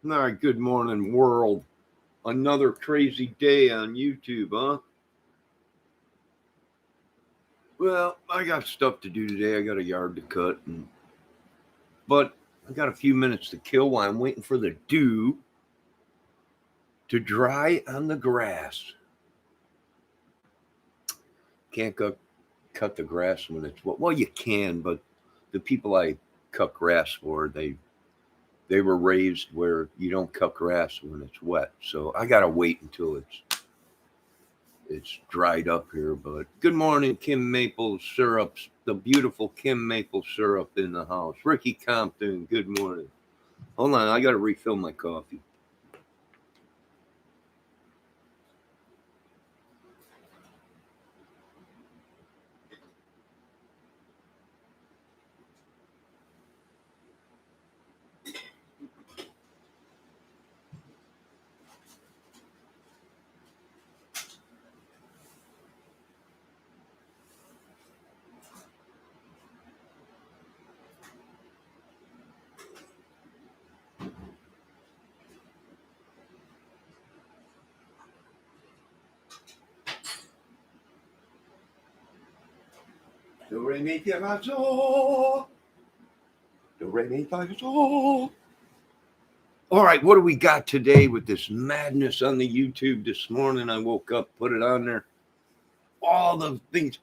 All right, good morning, world. Another crazy day on YouTube, huh? Well, I got stuff to do today. I got a yard to cut, but I got a few minutes to kill while I'm waiting for the dew to dry on the grass. Can't cut the grass when it's wet. Well, you can, but the people I cut grass for, they were raised where you don't cut grass when it's wet. So I gotta wait until it's dried up here. But good morning, Kim Maple Syrups, the beautiful Kim Maple Syrup in the house. Ricky Compton, good morning. Hold on, I gotta refill my coffee. Do re mi fa sol. Do re mi fa sol. All right, what do we got today with this madness on the YouTube this morning? I woke up, put it on there. All the things.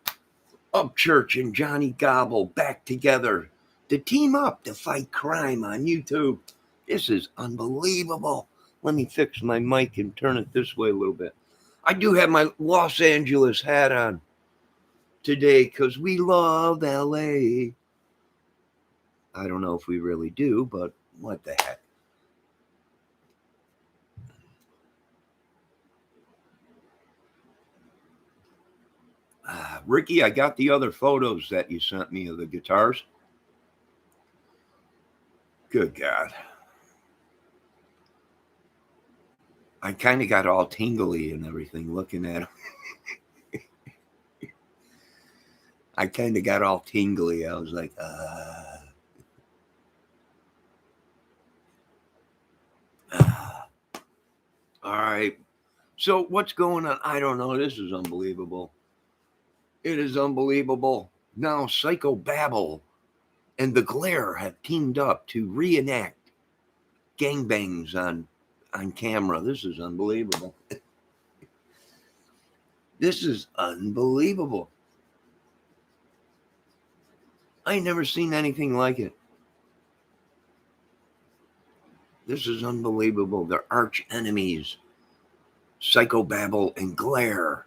Upchurch and Johnny Gobble back together to team up to fight crime on YouTube. This is unbelievable. Let me fix my mic and turn it this way a little bit. I do have my Los Angeles hat on today because we love LA. I don't know if we really do, but what the heck. Ricky, I got the other photos that you sent me of the guitars. Good God. I kind of got all tingly and everything looking at them. I kind of got all tingly. I was like, all right. So what's going on? I don't know. This is unbelievable. It is unbelievable. Now Psycho Babble and the Glare have teamed up to reenact gangbangs on camera. This is unbelievable. This is unbelievable. I ain't never seen anything like it. This is unbelievable. They're arch enemies. Psycho Babble and Glare.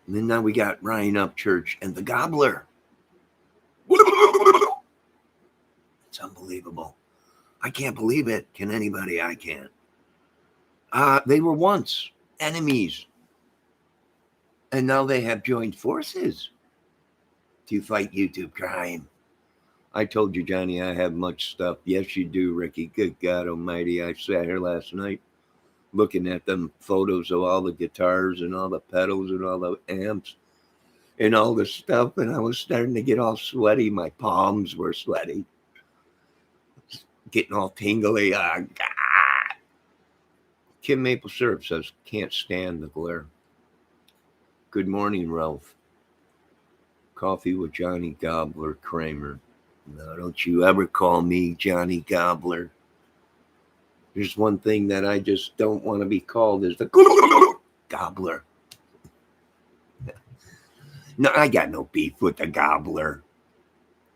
And then now we got Ryan Upchurch and the Gobbler. It's unbelievable. I can't believe it. Can anybody? I can't. They were once enemies. And now they have joined forces to fight YouTube crime. I told you, Johnny, I have much stuff. Yes, you do, Ricky. Good God almighty. I sat here last night looking at them photos of all the guitars and all the pedals and all the amps and all the stuff. And I was starting to get all sweaty. My palms were sweaty. Getting all tingly. God. Kim Maple Syrup says, can't stand the glare. Good morning, Ralph. Coffee with Johnny Gobbler Kramer. No, don't you ever call me Johnny Gobbler. There's one thing that I just don't want to be called is the Gobbler. No, I got no beef with the Gobbler,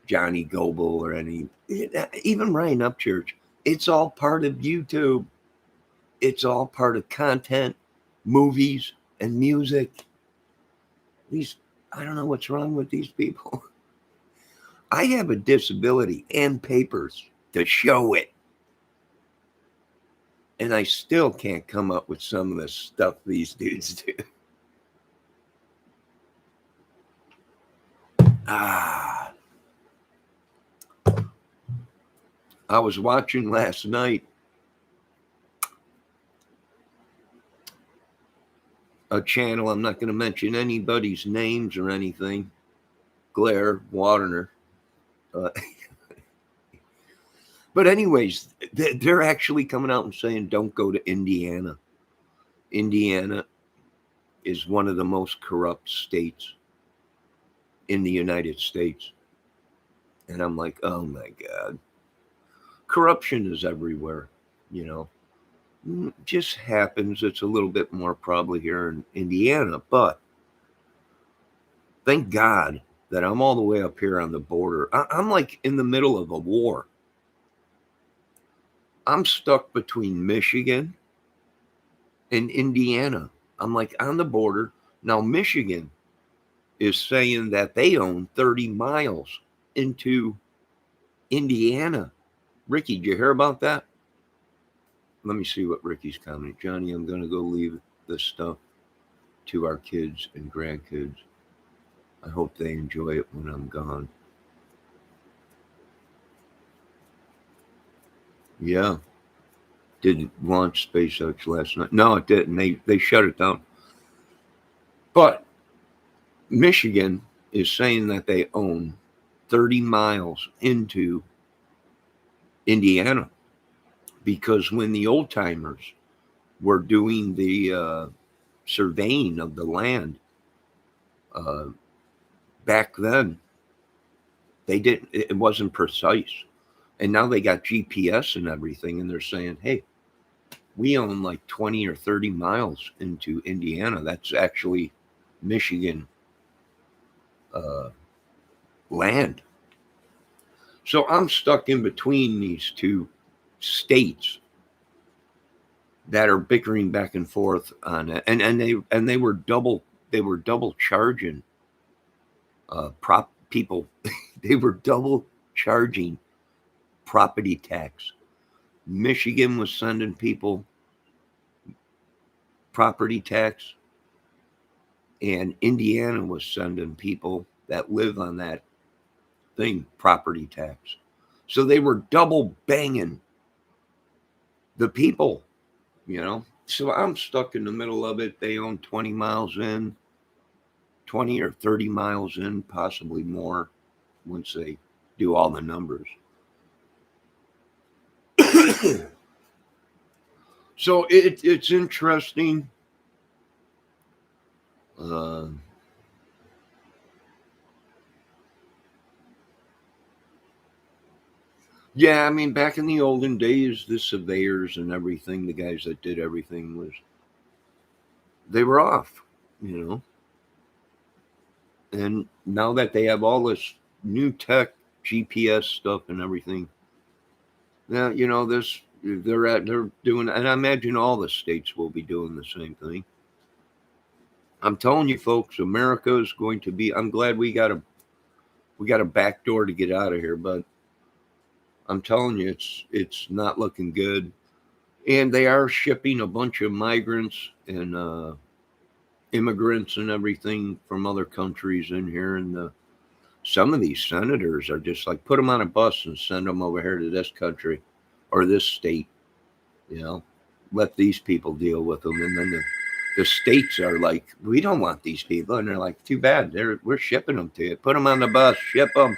Johnny Goble, or any, even Ryan Upchurch. It's all part of YouTube. It's all part of content, movies, and music. I don't know what's wrong with these people. I have a disability and papers to show it. And I still can't come up with some of the stuff these dudes do. I was watching last night a channel. I'm not going to mention anybody's names or anything. Glare, Waterner. But anyways, they're actually coming out and saying, don't go to Indiana. Indiana is one of the most corrupt states in the United States. And I'm like, oh my God. Corruption is everywhere, you know. Just happens. It's a little bit more probably here in Indiana, but thank God that I'm all the way up here on the border. I'm like in the middle of a war. I'm stuck between Michigan and Indiana. I'm like on the border. Now, Michigan is saying that they own 30 miles into Indiana. Ricky, did you hear about that? Let me see what Ricky's commenting. Johnny, I'm going to go leave this stuff to our kids and grandkids. I hope they enjoy it when I'm gone. Yeah. Did launch SpaceX last night. No, it didn't. They shut it down. But Michigan is saying that they own 30 miles into Indiana because when the old timers were doing the surveying of the land back then, it wasn't precise. And now they got GPS and everything, and they're saying, hey, we own like 20 or 30 miles into Indiana. That's actually Michigan land. So I'm stuck in between these two states that are bickering back and forth on it, and they were double charging people. They were double charging property tax. Michigan was sending people property tax, and Indiana was sending people that live on that thing property tax. So they were double banging the people, you know. So I'm stuck in the middle of it. They own 20 miles in, 20 or 30 miles in, possibly more once they do all the numbers. So it's interesting. Yeah, I mean, back in the olden days, the surveyors and everything, the guys that did everything they were off, you know. And now that they have all this new tech, GPS stuff and everything, now, you know, they're doing, and I imagine all the states will be doing the same thing. I'm telling you, folks, America is going to be. I'm glad we got a back door to get out of here, but I'm telling you, it's not looking good. And they are shipping a bunch of migrants and immigrants and everything from other countries in here. And some of these senators are just like, put them on a bus and send them over here to this country or this state. You know, let these people deal with them. And then the states are like, we don't want these people. And they're like, too bad. We're shipping them to you. Put them on the bus, ship them.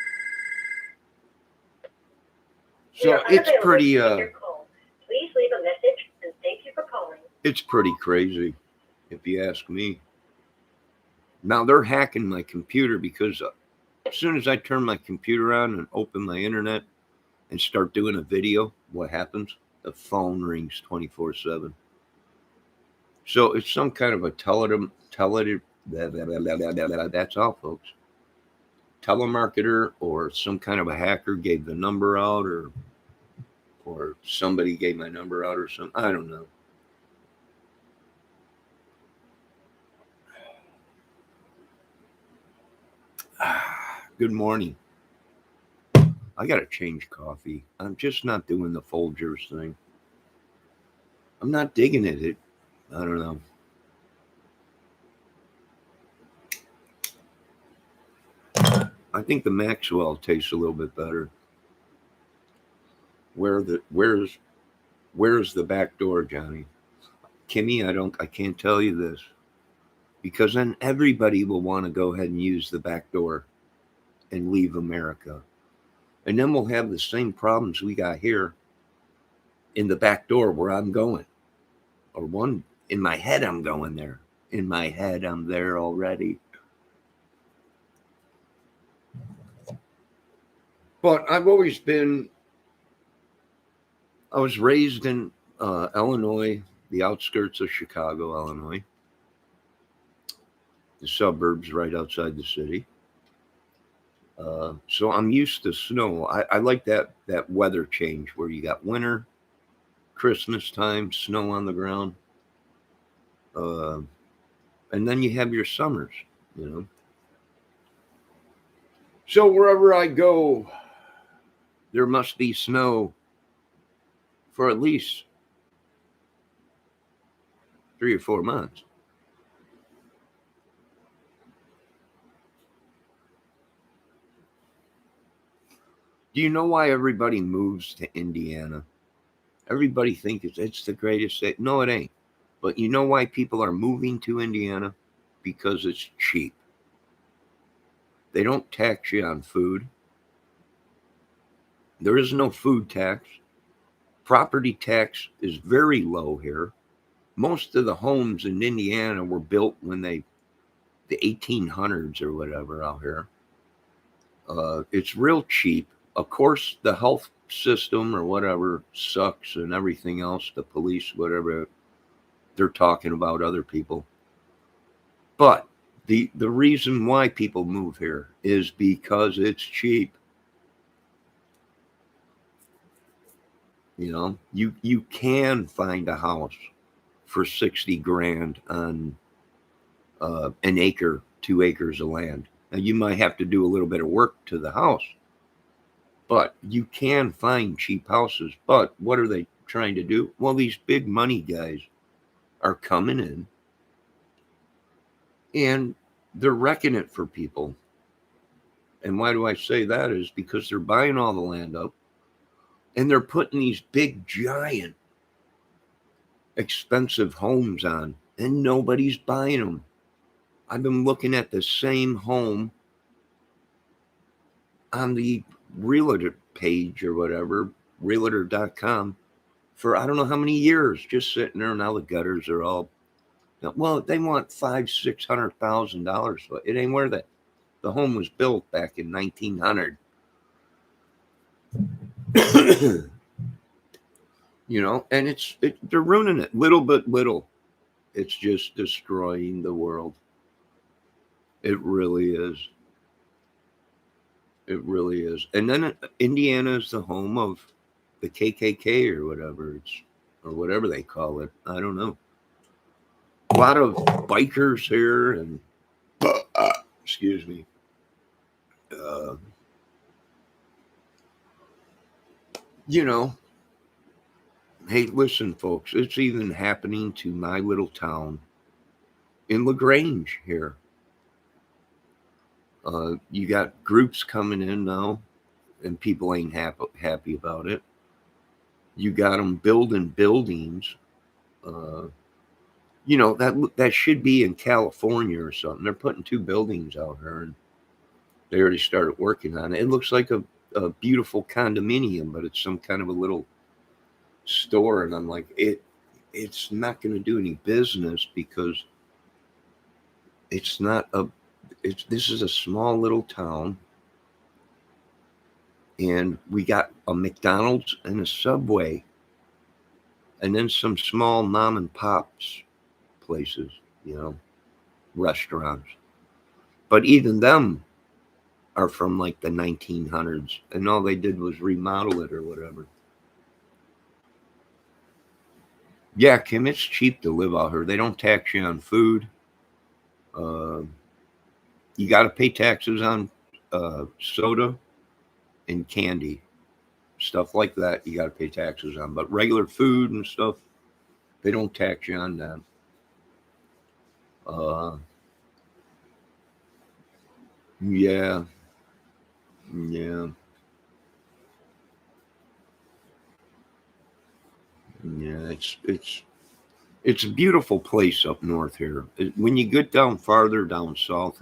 So it's pretty. Please leave a message and thank you for calling. It's pretty crazy, if you ask me. Now they're hacking my computer because as soon as I turn my computer on and open my internet and start doing a video, what happens? The phone rings 24/7. So it's some kind of a that's all, folks. Telemarketer or some kind of a hacker gave the number out, or somebody gave my number out or something. I don't know. Good morning. I got to change coffee. I'm just not doing the Folgers thing. I'm not digging it. I don't know. I think the Maxwell tastes a little bit better. Where's the back door, Johnny? Kimmy, I can't tell you this. Because then everybody will want to go ahead and use the back door and leave America. And then we'll have the same problems we got here in the back door where I'm going. Or one, in my head, I'm going there. In my head, I'm there already. But I was raised in Illinois, the outskirts of Chicago, Illinois, the suburbs right outside the city. So I'm used to snow. I like that weather change where you got winter, Christmas time, snow on the ground, and then you have your summers, you know. So wherever I go, there must be snow for at least 3 or 4 months. Do you know why everybody moves to Indiana? Everybody thinks it's the greatest state. No, it ain't. But you know why people are moving to Indiana? Because it's cheap. They don't tax you on food. There is no food tax. Property tax is very low here. Most of the homes in Indiana were built when the 1800s or whatever out here. It's real cheap. Of course, the health system or whatever sucks and everything else, the police, whatever, they're talking about other people. But the reason why people move here is because it's cheap. You know, you can find a house for 60 grand on an acre, 2 acres of land. Now you might have to do a little bit of work to the house, but you can find cheap houses. But what are they trying to do? Well, these big money guys are coming in and they're wrecking it for people. And why do I say that? Is because they're buying all the land up and they're putting these big, giant, expensive homes on, and nobody's buying them. I've been looking at the same home on the realtor page or whatever, realtor.com, for I don't know how many years, just sitting there. Now the gutters are all, well, they want $500,000-$600,000. So it ain't worth it. The home was built back in 1900. You know, and they're ruining it little by little. It's just destroying the world. It really is. It really is. And then Indiana is the home of the KKK or whatever or whatever they call it. I don't know. A lot of bikers here and excuse me. You know, hey, listen, folks, it's even happening to my little town in LaGrange here. You got groups coming in now, and people ain't happy about it. You got them building buildings. You know, that should be in California or something. They're putting 2 buildings out here, and they already started working on it. It looks like a beautiful condominium, but it's some kind of a little store. And I'm like, it's not going to do any business because it's not this is a small little town, and we got a McDonald's and a Subway, and then some small mom and pops places, you know, restaurants. But even them are from like the 1900s, and all they did was remodel it or whatever. Yeah, Kim, it's cheap to live out here. They don't tax you on food. You got to pay taxes on soda and candy, stuff like that. You got to pay taxes on, but regular food and stuff, they don't tax you on that. Yeah, yeah, yeah. It's a beautiful place up north here. When you get down farther down south,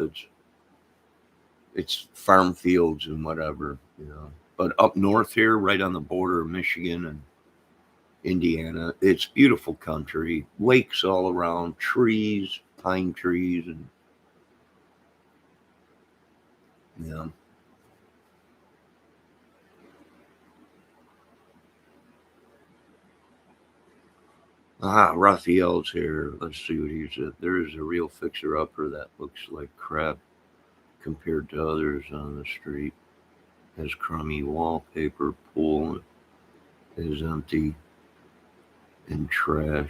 it's farm fields and whatever, you know. But up north here, right on the border of Michigan and Indiana, it's beautiful country, lakes all around, trees, pine trees, and yeah. Raphael's here. Let's see what he said. There is a real fixer-upper that looks like crap compared to others on the street. Has crummy wallpaper, pool is empty and trashed.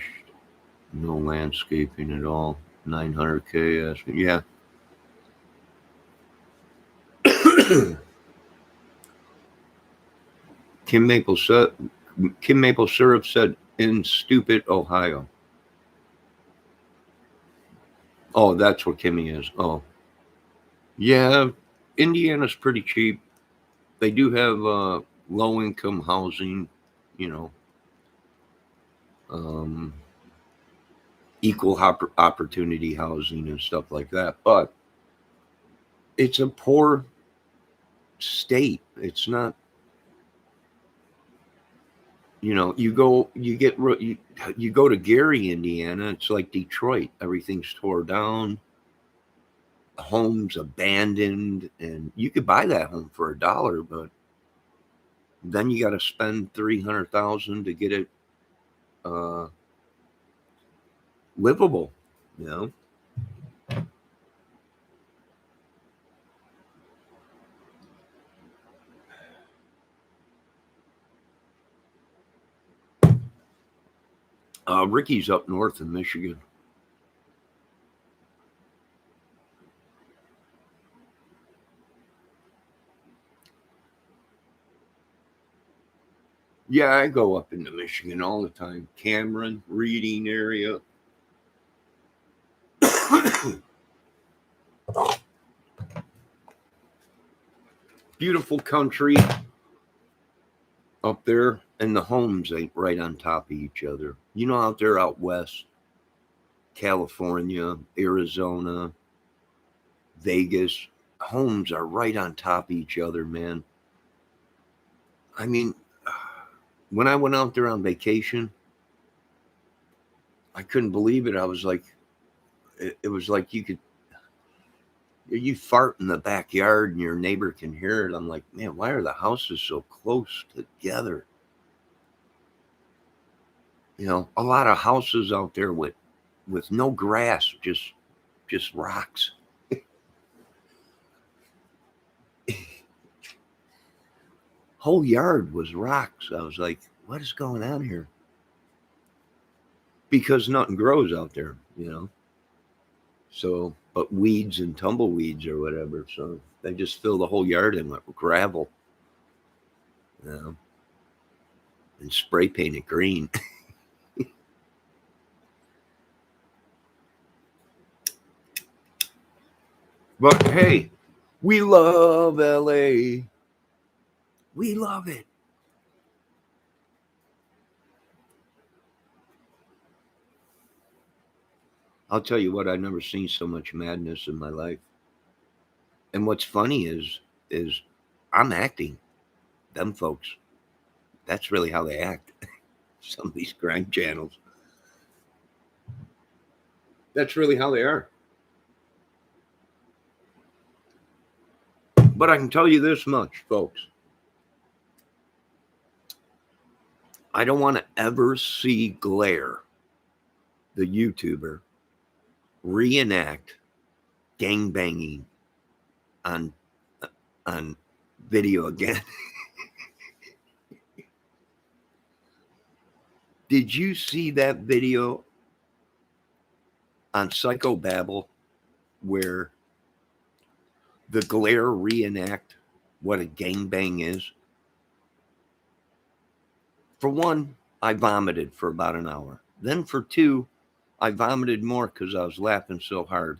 No landscaping at all. 900K asking. Yeah. Kim Maple said, Kim Maple Syrup said in stupid Ohio. Oh, that's what Kimmy is. Oh, yeah. Indiana's pretty cheap. They do have low income housing, you know, um, equal opportunity housing and stuff like that. But it's a poor state. It's not, you go to Gary, Indiana. It's like Detroit. Everything's tore down, homes abandoned, and you could buy that home for $1, but then you got to spend 300,000 to get it uh, livable. You know. Ricky's up north in Michigan. Yeah, I go up into Michigan all the time. Cameron, Reading area. Beautiful country up there, and the homes ain't right on top of each other. You know, out there out west, California, Arizona, Vegas, homes are right on top of each other, man. I mean, when I went out there on vacation, I couldn't believe it. I was like, it was like you fart in the backyard and your neighbor can hear it. I'm like, man, why are the houses so close together? You know, a lot of houses out there with no grass, just rocks. Whole yard was rocks. I was like, what is going on here? Because nothing grows out there, you know. So, but weeds and tumbleweeds or whatever. So they just fill the whole yard in with gravel, you know, and spray paint it green. But hey, we love LA. We love it. I'll tell you what, I've never seen so much madness in my life. And what's funny is I'm acting. Them folks, that's really how they act. Some of these crime channels. That's really how they are. But I can tell you this much, folks. I don't want to ever see Glare, the YouTuber, reenact gang banging on on video again. Did you see that video on Psychobabble where the Glare reenact what a gangbang is? For one, I vomited for about an hour. Then for two, I vomited more because I was laughing so hard.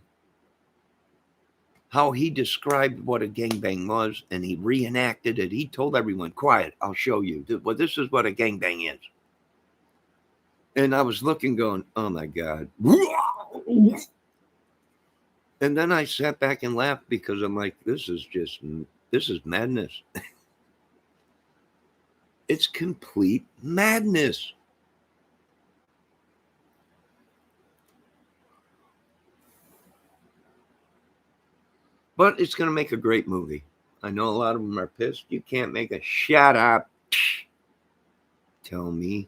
How he described what a gangbang was and he reenacted it. He told everyone, quiet, I'll show you. Well, this is what a gangbang is. And I was looking going, oh my God. And then I sat back and laughed because I'm like, this is madness. It's complete madness. But it's going to make a great movie. I know a lot of them are pissed. You can't make a shut up. Tell me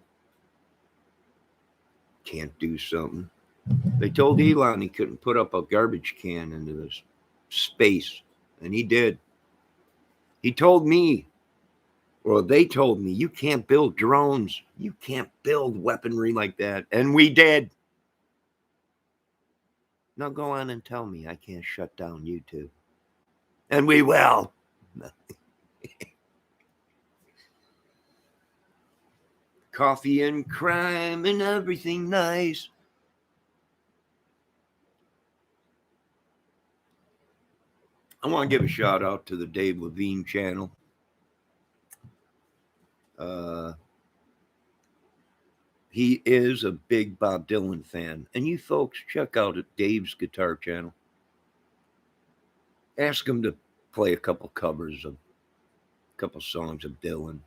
can't do something. They told Elon he couldn't put up a garbage can into this space, and he did. He told me, or they told me, you can't build drones. You can't build weaponry like that. And we did. Now go on and tell me I can't shut down YouTube. And we will. Coffee and crime and everything nice. I want to give a shout out to the Dave Levine channel. He is a big Bob Dylan fan. And you folks, check out Dave's guitar channel. Ask him to play a couple covers of a couple songs of Dylan.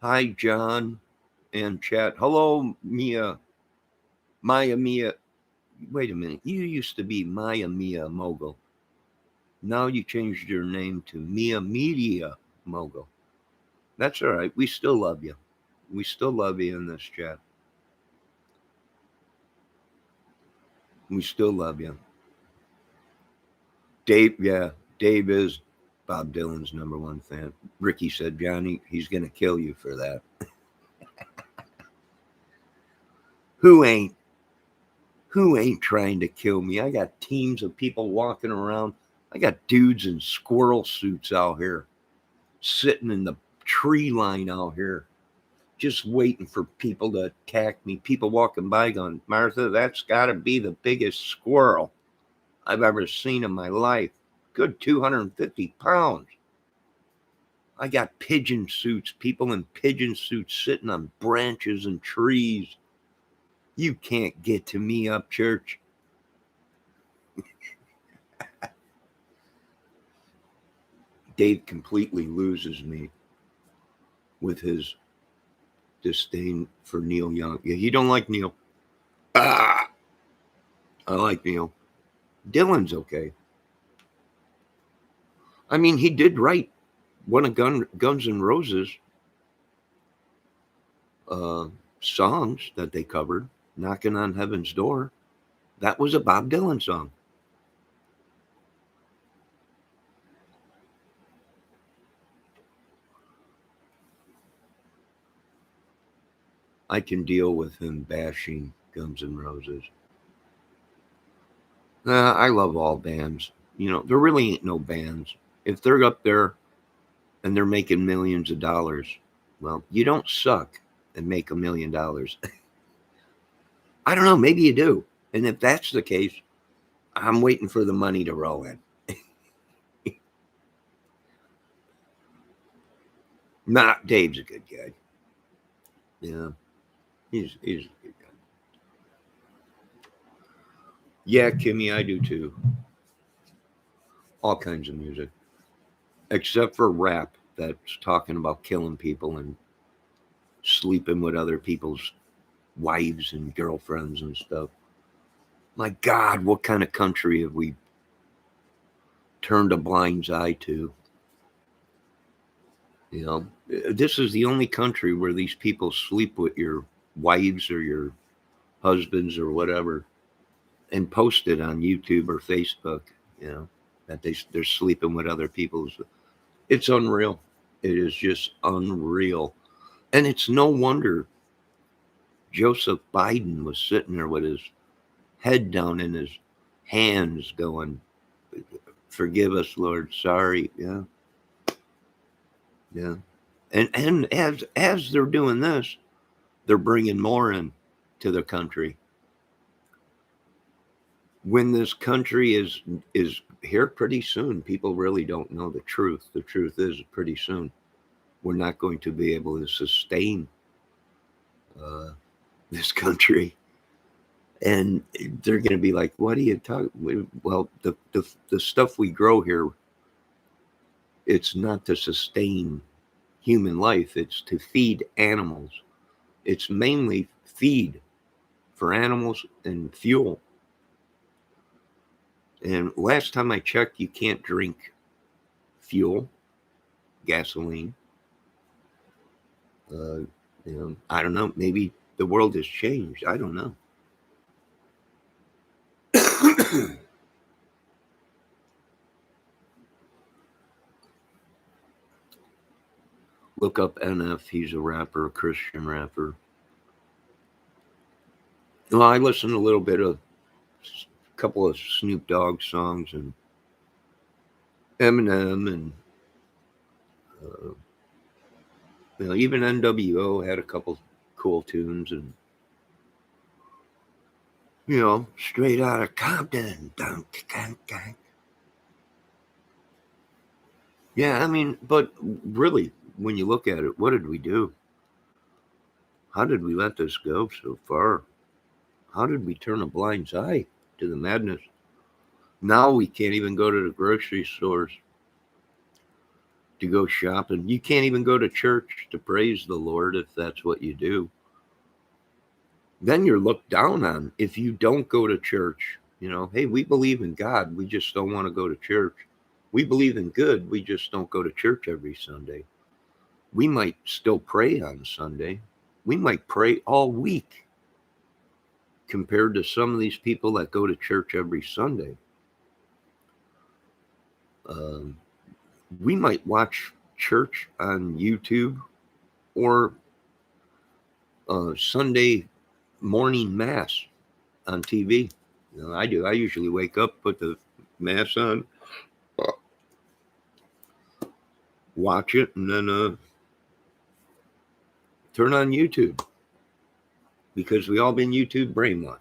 Hi, John and chat. Hello, Mia. Maya Mia. Wait a minute. You used to be Maya Mia Mogul. Now you changed your name to Mia Media Mogul. That's all right. We still love you. We still love you in this chat. We still love you. Dave, yeah, Dave is Bob Dylan's #1 fan. Ricky said, Johnny, he's going to kill you for that. Who ain't trying to kill me? I got teams of people walking around. I got dudes in squirrel suits out here, sitting in the tree line out here, just waiting for people to attack me. People walking by going, Martha, that's got to be the biggest squirrel I've ever seen in my life. Good 250 pounds. I got pigeon suits, people in pigeon suits sitting on branches and trees. You can't get to me up, church. Dave completely loses me with his disdain for Neil Young. Yeah, you don't like Neil. I like Neil. Dylan's okay. I mean, he did write one of Guns N' Roses songs that they covered, Knocking on Heaven's Door. That was a Bob Dylan song. I can deal with him bashing Guns N' Roses. I love all bands. You know, there really ain't no bands. If they're up there and they're making millions of dollars, well, you don't suck and make $1 million. I don't know. Maybe you do. And if that's the case, I'm waiting for the money to roll in. Dave's a good guy. Yeah, he's a good guy. Yeah, Kimmy, I do too. All kinds of music, except for rap that's talking about killing people and sleeping with other people's wives and girlfriends and stuff. My God, what kind of country have we turned a blind eye to? You know, this is the only country where these people sleep with your wives or your husbands or whatever and post it on YouTube or Facebook, you know, that they're sleeping with other people's. It's unreal. It is just unreal. And it's no wonder Joseph Biden was sitting there with his head down in his hands going, forgive us, Lord. Sorry. Yeah. Yeah. And as they're doing this, they're bringing more in to the country. When this country is here pretty soon, people really don't know the truth. The truth is pretty soon we're not going to be able to sustain this country. And they're going to be like, what are you talking? Well, the stuff we grow here, it's not to sustain human life. It's to feed animals. It's mainly feed for animals and fuel. And last time I checked, you can't drink fuel, gasoline. Uh, I don't know. Maybe the world has changed. I don't know. Look up NF. He's a rapper, a Christian rapper. Well, I listened to a little bit of a couple of Snoop Dogg songs and Eminem, and uh, even NWO had a couple cool tunes, and straight out of Compton. Dun, dun, dun. Yeah, I mean, but really, when you look at it, what did we do? How did we let this go so far? How did we turn a blind eye to the madness? Now we can't even go to the grocery stores to go shopping. You can't even go to church to praise the Lord if that's what you do. Then you're looked down on if you don't go to church. Hey, we believe in God. We just don't want to go to church. We believe in good. We just don't go to church every Sunday. We might still pray on Sunday. We might pray all week compared to some of these people that go to church every Sunday. Um, we might watch church on YouTube or Sunday morning mass on TV. I do. I usually wake up, put the mass on, watch it, and then turn on YouTube because we all been YouTube brainwashed.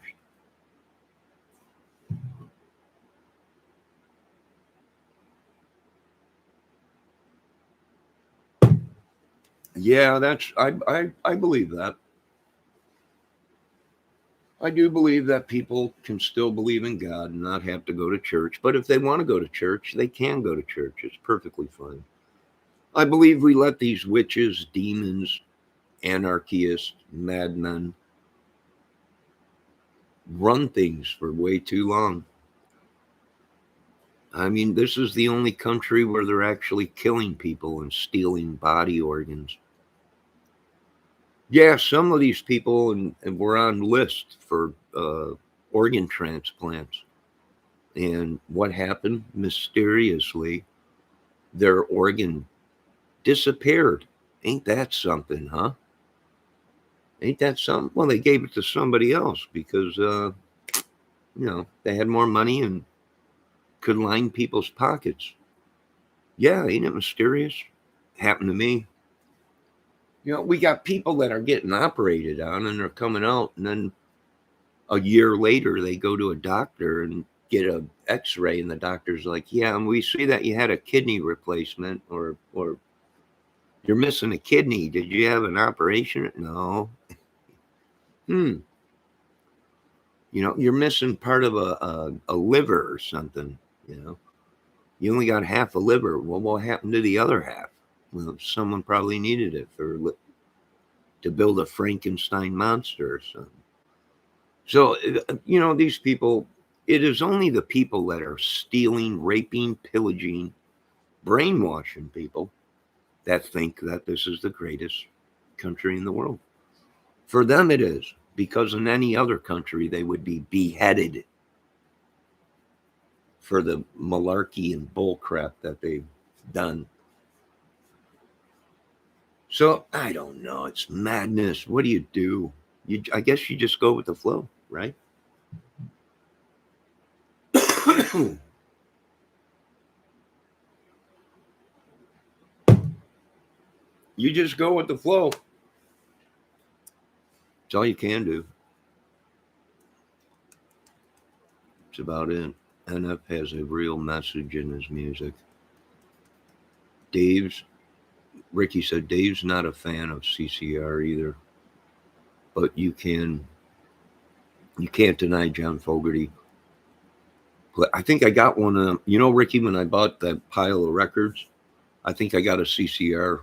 Yeah, I believe that. I do believe that people can still believe in God and not have to go to church. But if they want to go to church, they can go to church. It's perfectly fine. I believe we let these witches, demons, anarchists, madmen run things for way too long. I mean, this is the only country where they're actually killing people and stealing body organs. Yeah, some of these people and were on list for organ transplants. And what happened? Mysteriously, their organ disappeared. Ain't that something, huh? Ain't that something? Well, they gave it to somebody else because, they had more money and could line people's pockets. Yeah, ain't it mysterious? Happened to me. We got people that are getting operated on and they're coming out, and then a year later they go to a doctor and get a x-ray, and the doctor's like, yeah, and we see that you had a kidney replacement, or you're missing a kidney. Did you have an operation? No. You're missing part of a liver or something. You only got half a liver. Well, what happened to the other half? Well, someone probably needed it to build a Frankenstein monster or something. So, these people, it is only the people that are stealing, raping, pillaging, brainwashing people that think that this is the greatest country in the world. For them, it is, because in any other country, they would be beheaded for the malarkey and bullcrap that they've done. So, I don't know. It's madness. What do you do? I guess you just go with the flow, right? You just go with the flow. It's all you can do. It's about it. NF has a real message in his music. Ricky said Dave's not a fan of CCR either, but you can You can't deny John Fogerty. But I think I got one of them. You know, Ricky, when I bought that pile of records, I think I got a CCR,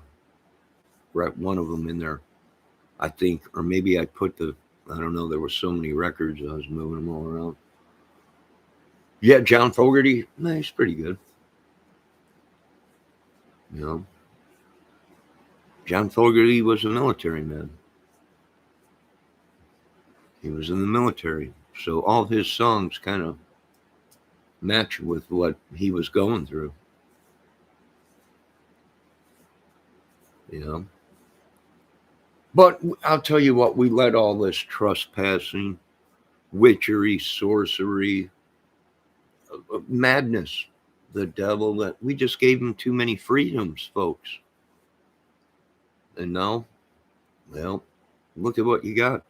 right, one of them in there, I think. Or maybe I put I don't know, there were so many records, I was moving them all around. Yeah, John Fogerty, he's pretty good. You know, John Fogerty was a military man. He was in the military. So all his songs kind of match with what he was going through. You know? But I'll tell you what, we let all this trespassing, witchery, sorcery, madness, the devil, that we just gave him too many freedoms, folks. And now, well, look at what you got.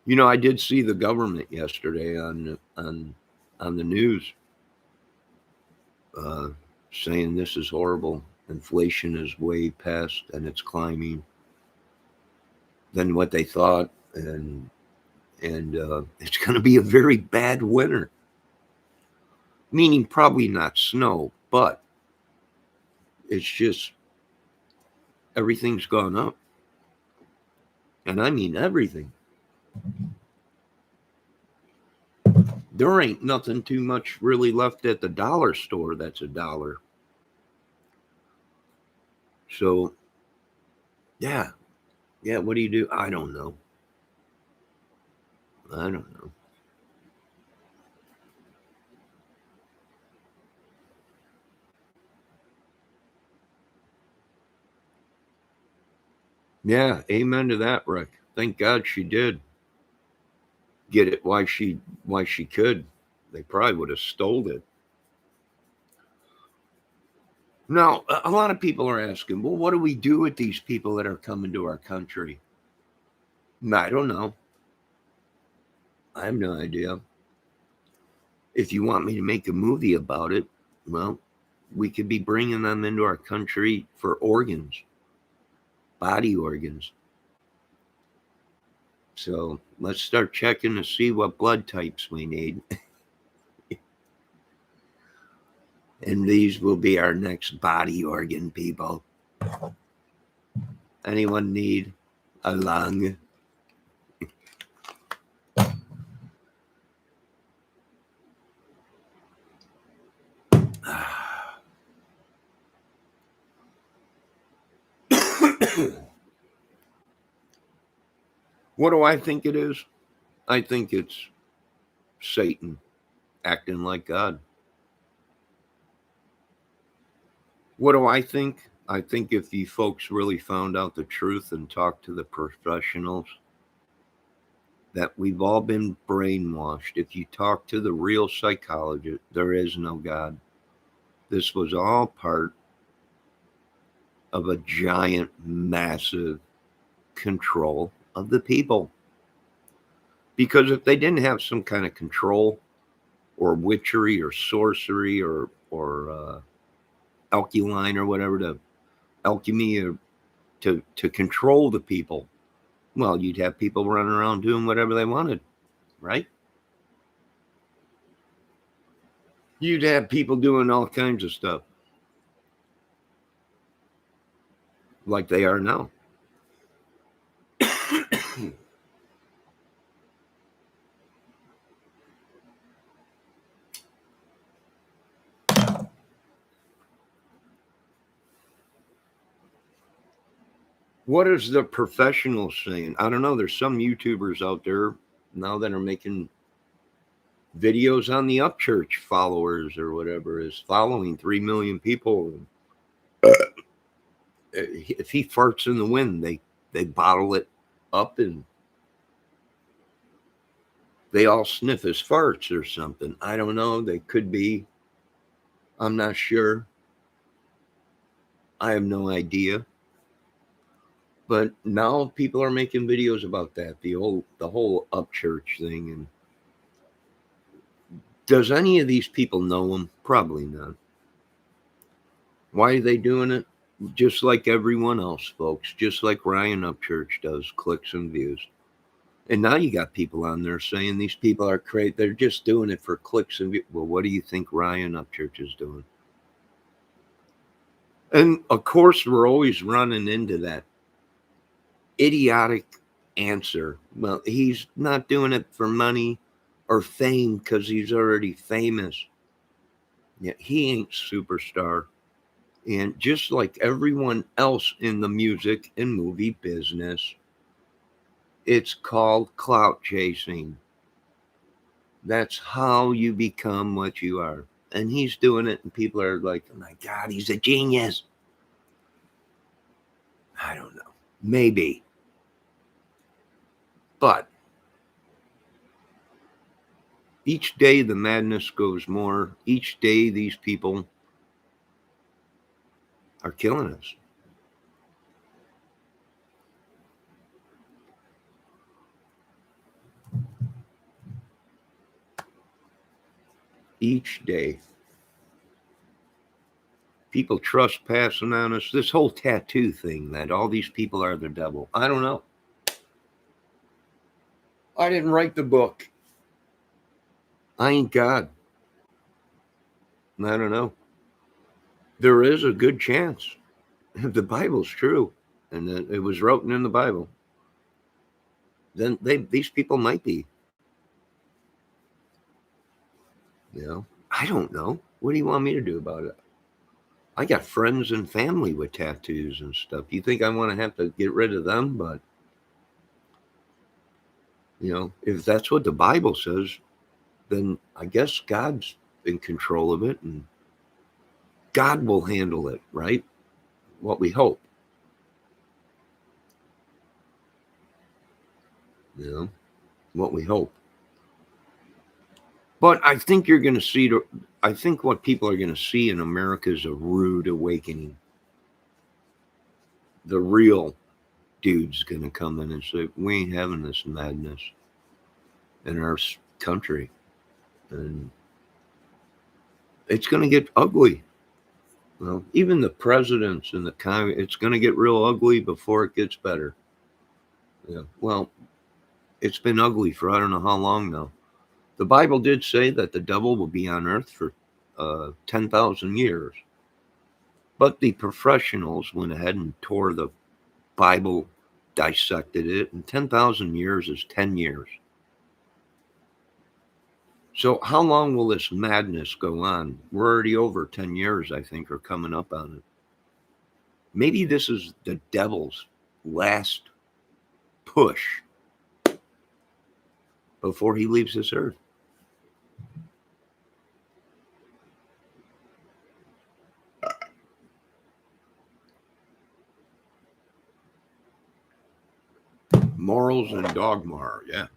You know, I did see the government yesterday on the news saying this is horrible. Inflation is way past and it's climbing than what they thought, and it's going to be a very bad winter. Meaning probably not snow, but it's just everything's gone up. And I mean everything. There ain't nothing too much really left at the dollar store that's a dollar. So, yeah. Yeah, what do you do? I don't know. I don't know. Yeah, amen to that, Rick. Thank God she did get it. Why she could. They probably would have stole it. Now, a lot of people are asking, well, what do we do with these people that are coming to our country? I don't know. I have no idea. If you want me to make a movie about it, well, we could be bringing them into our country for organs, body organs. So let's start checking to see what blood types we need. And these will be our next body organ people. Anyone need a lung? What do I think it is? I think it's Satan acting like God. What do I think? I think if you folks really found out the truth and talked to the professionals, that we've all been brainwashed. If you talk to the real psychologist, there is no God. This was all part of a giant, massive control of the people. Because if they didn't have some kind of control or witchery or sorcery or alkaline or whatever, to alchemy or to control the people, well, you'd have people running around doing whatever they wanted, right? You'd have people doing all kinds of stuff like they are now. What is the professionals saying? I don't know. There's some YouTubers out there now that are making videos on the Upchurch followers or whatever is following 3 million people. If he farts in the wind, they bottle it up and they all sniff his farts or something. I don't know. They could be. I'm not sure. I have no idea. But now people are making videos about that, the whole Upchurch thing. And does any of these people know him? Probably not. Why are they doing it? Just like everyone else, folks. Just like Ryan Upchurch does, clicks and views. And now you got people on there saying these people are crazy. They're just doing it for clicks and well, what do you think Ryan Upchurch is doing? And of course, we're always running into that idiotic answer. Well, he's not doing it for money or fame because he's already famous. Yeah, he ain't superstar. And just like everyone else in the music and movie business, it's called clout chasing. That's how you become what you are. And he's doing it, and people are like, oh my God, he's a genius. I don't know. Maybe. But each day the madness goes more. Each day these people are killing us. Each day. People trespassing on us. This whole tattoo thing that all these people are the devil. I don't know. I didn't write the book. I ain't God. I don't know. There is a good chance if the Bible's true and that it was written in the Bible, then these people might be. You know, I don't know. What do you want me to do about it? I got friends and family with tattoos and stuff. You think I want to have to get rid of them? But, you know, if that's what the Bible says, then I guess God's in control of it and God will handle it, right? What we hope. You know, what we hope. But I think you're going to see, I think what people are going to see in America is a rude awakening. The real dude's going to come in and say, we ain't having this madness in our country. And it's going to get ugly. Well, even the presidents and the Congress, it's going to get real ugly before it gets better. Yeah. Well, it's been ugly for I don't know how long now. The Bible did say that the devil will be on earth for 10,000 years. But the professionals went ahead and tore the Bible, dissected it, and 10,000 years is 10 years. So how long will this madness go on? We're already over 10 years, I think, or coming up on it. Maybe this is the devil's last push before he leaves this earth. Morals and dogma, yeah.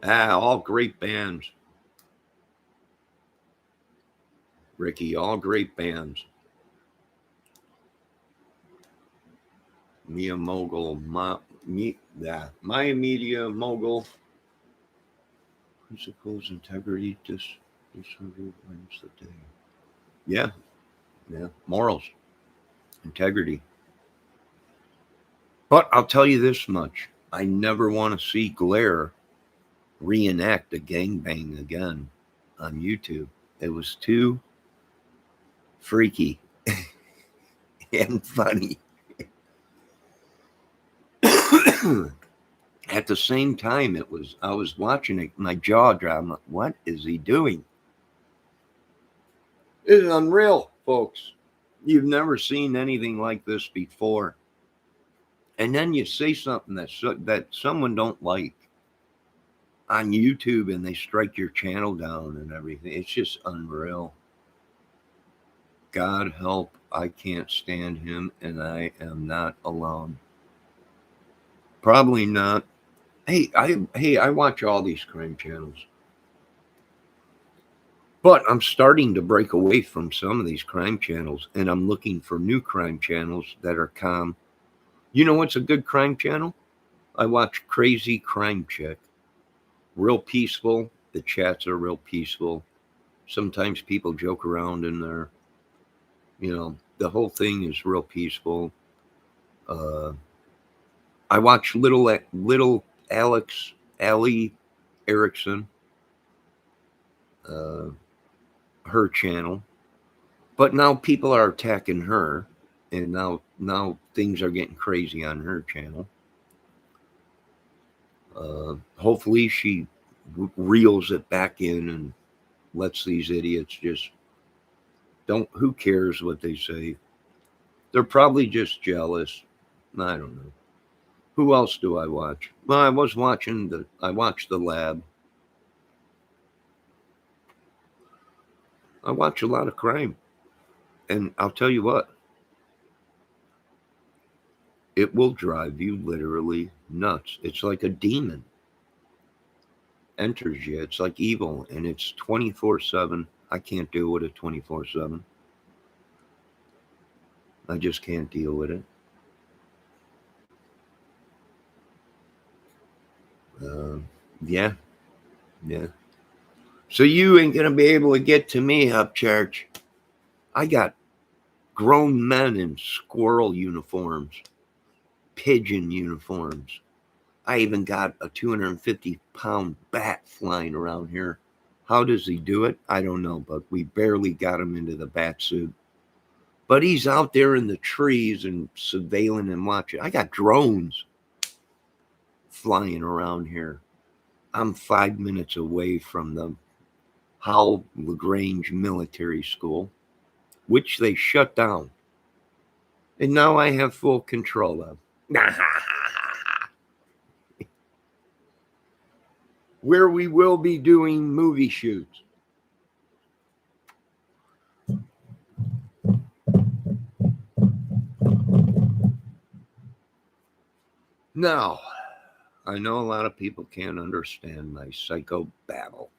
All great bands. Ricky, all great bands. Mia Mogul, Maya Media Mogul. Principles, integrity, disorder wins the day. Yeah, yeah. Morals, integrity. But I'll tell you this much. I never want to see Glare reenact a gangbang again on YouTube. It was too freaky and funny. At the same time, I was watching it, my jaw dropped. I'm like, what is he doing? It's unreal, folks. You've never seen anything like this before. And then you say something that someone don't like on YouTube and they strike your channel down and everything. It's just unreal. God help, I can't stand him and I am not alone. Probably not. Hey, I watch all these crime channels. But I'm starting to break away from some of these crime channels and I'm looking for new crime channels that are calm. You know what's a good crime channel? I watch Crazy Crime Chick. Real peaceful. The chats are real peaceful. Sometimes people joke around in there. The whole thing is real peaceful. Uh, I watch little Alex Allie Erickson, uh, her channel, but now people are attacking her, and now things are getting crazy on her channel. Hopefully she reels it back in and lets these idiots just don't. Who cares what they say? They're probably just jealous. I don't know. Who else do I watch? Well, I watched The Lab. I watch a lot of crime. And I'll tell you what, it will drive you literally nuts. It's like a demon enters you. It's like evil, and it's 24/7. I can't deal with it 24/7. I just can't deal with it. Uh, yeah, yeah. So you ain't gonna be able to get to me, up church. I got grown men in squirrel uniforms, pigeon uniforms. I even got a 250-pound bat flying around here. How does he do it? I don't know, but we barely got him into the bat suit. But he's out there in the trees and surveilling and watching. I got drones flying around here. I'm 5 minutes away from the Howell LaGrange Military School, which they shut down. And now I have full control of. Where we will be doing movie shoots. Now, I know a lot of people can't understand my psycho babble.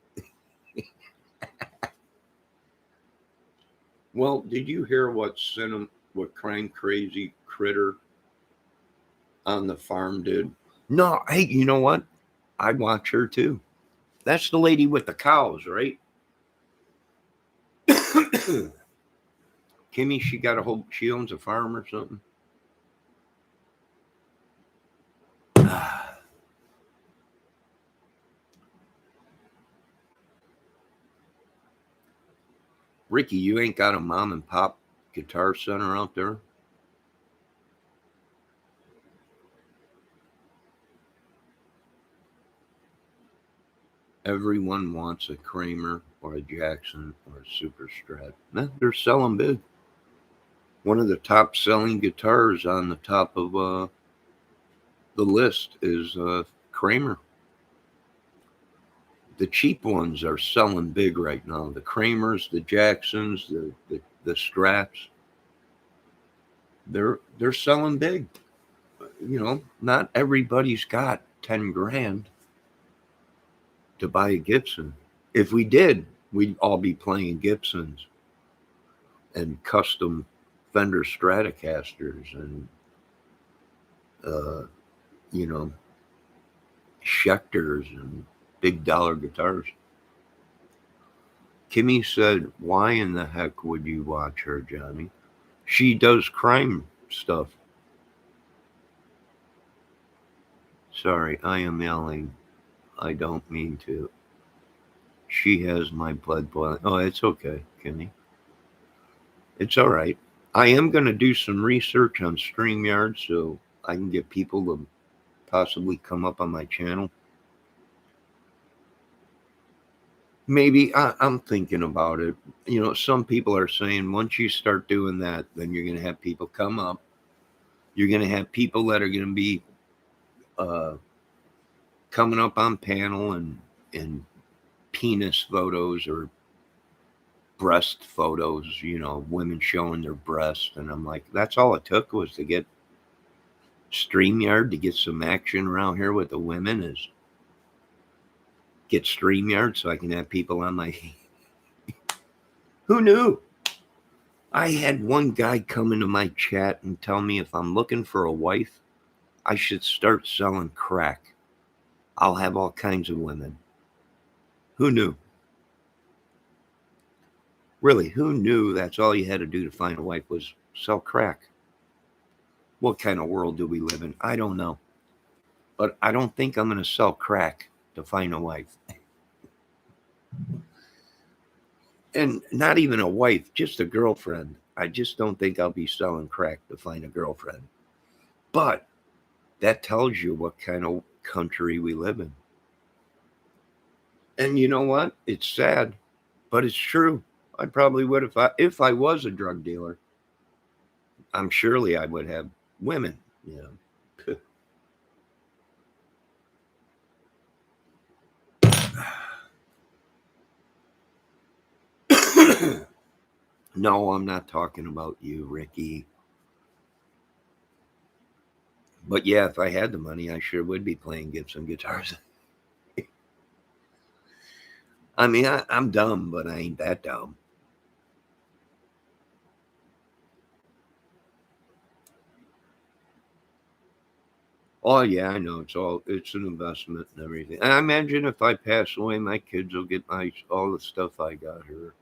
Well, did you hear what Crime Crazy Critter on the farm did? No, hey, you know what? I'd watch her too. That's the lady with the cows, right? Kimmy, she owns a farm or something. Ricky, you ain't got a mom and pop guitar center out there? Everyone wants a Kramer or a Jackson or a Super Strat. They're selling big. One of the top selling guitars on the top of the list is Kramer. The cheap ones are selling big right now. The Kramers, the Jacksons, the Strats. They're selling big. Not everybody's got 10 grand to buy a Gibson. If we did, we'd all be playing Gibsons and custom Fender Stratocasters and Schecters and big dollar guitars. Kimmy said, "Why in the heck would you watch her, Johnny? She does crime stuff." Sorry, I am yelling. I don't mean to. She has my blood boiling. Oh, it's okay, Kimmy. It's all right. I am going to do some research on StreamYard so I can get people to possibly come up on my channel. Maybe I'm thinking about it. Some people are saying once you start doing that, then you're going to have people come up. You're going to have people that are going to be coming up on panel and penis photos or breast photos, women showing their breast. And I'm like, that's all it took was to get StreamYard to get some action around here with the women is get StreamYard so I can have people on my... Who knew? I had one guy come into my chat and tell me if I'm looking for a wife, I should start selling crack. I'll have all kinds of women. Who knew? Really, who knew that's all you had to do to find a wife was sell crack? What kind of world do we live in? I don't know. But I don't think I'm going to sell crack to find a wife. And not even a wife, just a girlfriend. I just don't think I'll be selling crack to find a girlfriend. But that tells you what kind of country we live in. And you know what? It's sad, but it's true. I probably would if I was a drug dealer. I'm surely I would have women, you know. No, I'm not talking about you, Ricky. But yeah, if I had the money, I sure would be playing Gibson guitars. I mean, I'm dumb, but I ain't that dumb. Oh yeah, I know. It's an investment and everything. And I imagine if I pass away, my kids will get all the stuff I got here,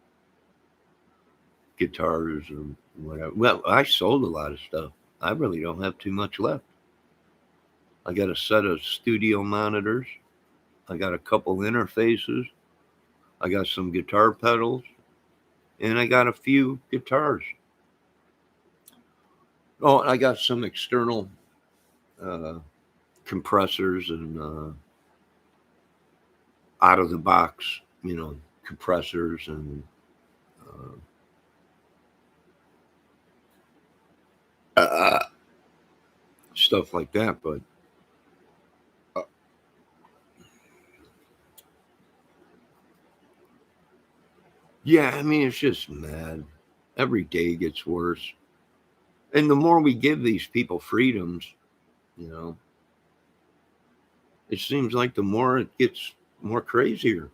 guitars and whatever. Well, I sold a lot of stuff. I really don't have too much left. I got a set of studio monitors. I got a couple interfaces. I got some guitar pedals, and I got a few guitars. Oh, and I got some external uh, compressors and out of the box, compressors and uh, stuff like that. But uh, yeah, I mean, it's just mad. Every day gets worse. And the more we give these people freedoms, you know, it seems like the more it gets more crazier.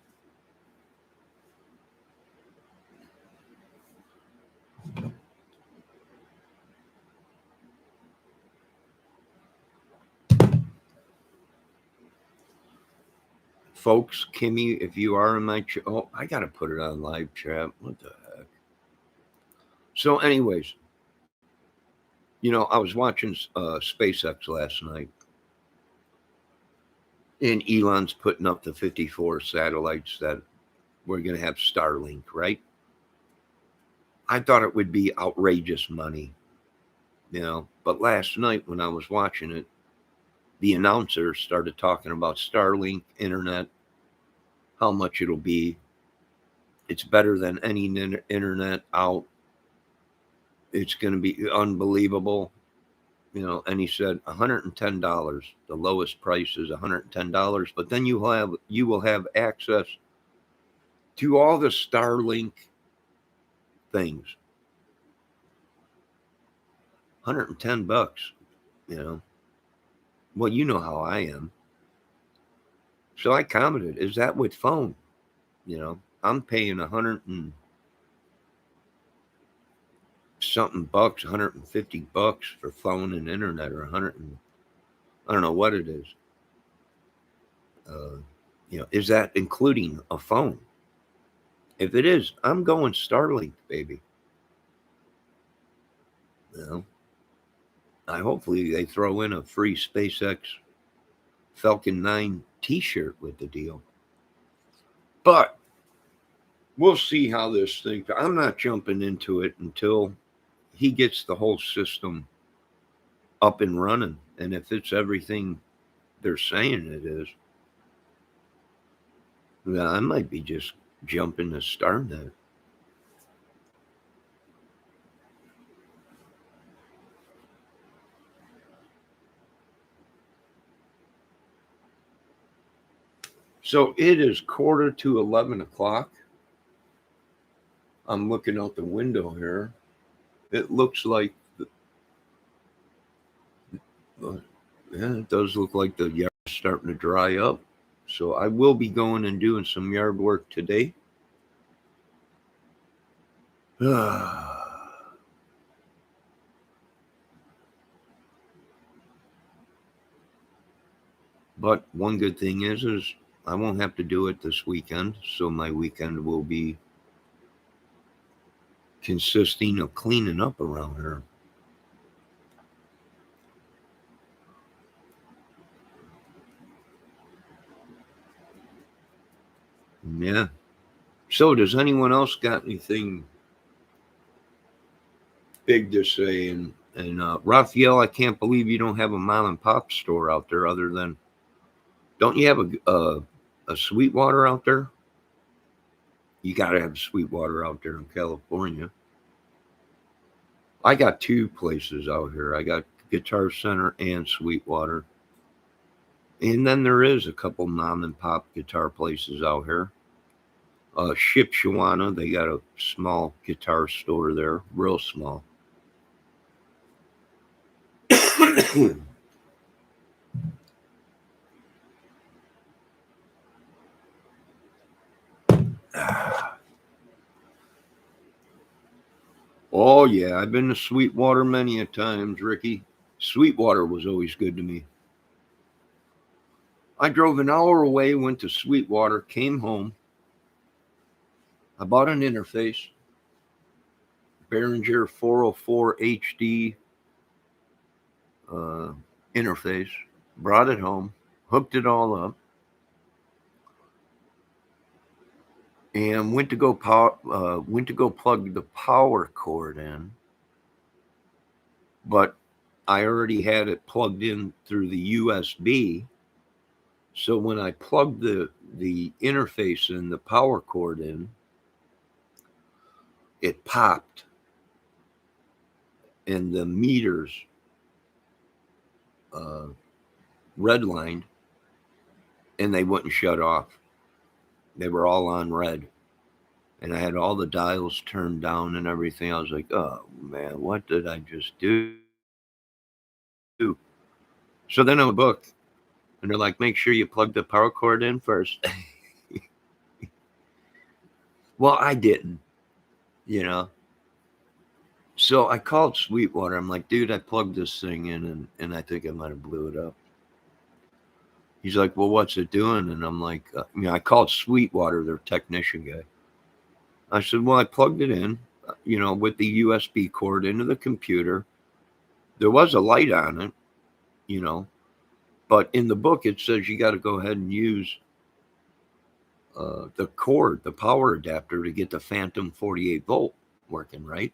Folks, Kimmy, if you are in my oh, I gotta put it on live chat. What the heck? So, anyways, I was watching SpaceX last night, and Elon's putting up the 54 satellites that we're gonna have Starlink, right? I thought it would be outrageous money, but last night when I was watching it, the announcer started talking about Starlink internet, how much it'll be. It's better than any internet out. It's going to be unbelievable, and he said $110. The lowest price is $110, but then you will have access to all the Starlink things. $110, you know. Well, you know how I am. So I commented, is that with phone? I'm paying 100 and something bucks, $150 for phone and internet, or 100 and I don't know what it is. Uh, is that including a phone? If it is, I'm going Starlink, baby. You know, hopefully they throw in a free SpaceX Falcon 9 T-shirt with the deal. But we'll see how this thing. I'm not jumping into it until he gets the whole system up and running, and if it's everything they're saying it is, well, I might be just jumping to start that. So it is 11:15. I'm looking out the window here. It looks like, yeah, it does look like the yard's starting to dry up. So I will be going and doing some yard work today. But one good thing is I won't have to do it this weekend, so my weekend will be consisting of cleaning up around her. Yeah. So, does anyone else got anything big to say? And Raphael, I can't believe you don't have a mom and pop store out there. Other than, don't you have a Sweetwater out there? You got to have Sweetwater out there in California. I got two places out here. I got Guitar Center and Sweetwater. And then there is a couple mom and pop guitar places out here. Shipshawana, they got a small guitar store there, real small. Oh yeah, I've been to Sweetwater many a times, Ricky. Sweetwater was always good to me. I drove an hour away, went to Sweetwater, came home. I bought an interface, Behringer 404 HD uh, interface, brought it home, hooked it all up, and went to go plug the power cord in, but I already had it plugged in through the USB. So when I plugged the interface in, the power cord in, it popped, and the meters uh, redlined, and they wouldn't shut off. They were all on red, and I had all the dials turned down and everything. I was like, oh man, what did I just do? So then I book, and they're like, make sure you plug the power cord in first. Well, I didn't, you know. So I called Sweetwater. I'm like, dude, I plugged this thing in, and I think I might have blew it up. He's like, well, what's it doing? And I'm like, I called Sweetwater, their technician guy. I said, well, I plugged it in, with the USB cord into the computer. There was a light on it, you know, but in the book it says you got to go ahead and use the cord, the power adapter, to get the phantom 48 volt working, right?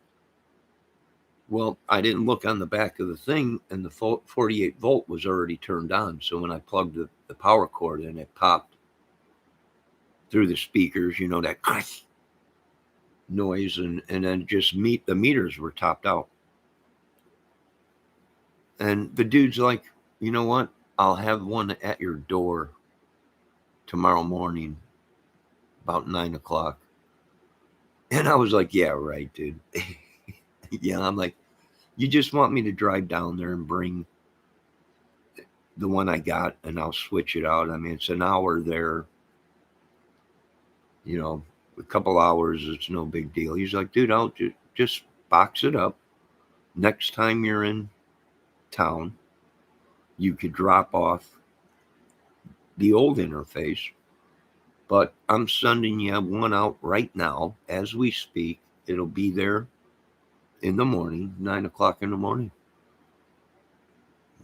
Well, I didn't look on the back of the thing, and the 48 volt was already turned on. So when I plugged the power cord in, it popped through the speakers, that noise, and then just the meters were topped out. And the dude's like, you know what? I'll have one at your door tomorrow morning about 9 o'clock. And I was like, yeah, right, dude. Yeah, I'm like, you just want me to drive down there and bring the one I got, and I'll switch it out. I mean, it's an hour there, a couple hours, it's no big deal. He's like, dude, I'll just box it up. Next time you're in town, you could drop off the old interface, but I'm sending you one out right now as we speak. It'll be there in the morning, 9 o'clock in the morning.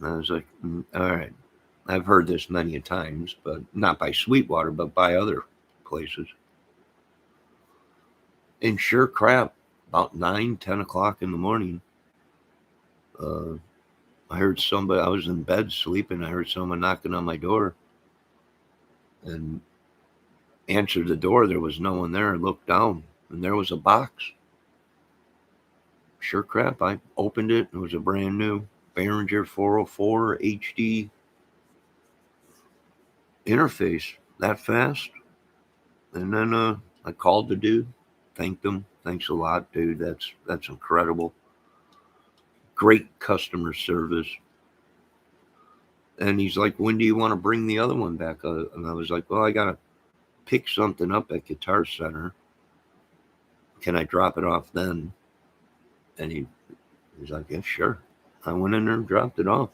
And I was like, all right. I've heard this many a times, but not by Sweetwater, but by other places. And sure crap, about 9, 10 o'clock in the morning, I heard somebody, I was in bed sleeping. I heard someone knocking on my door, and answered the door. There was no one there. I looked down, and there was a box. Sure crap, I opened it. It was a brand new Behringer 404 HD interface, that fast. And then I called the dude, thanked him. Thanks a lot, dude. That's incredible. Great customer service. And he's like, when do you want to bring the other one back? And I was like, well, I got to pick something up at Guitar Center. Can I drop it off then? And he's like, yeah, sure. I went in there and dropped it off.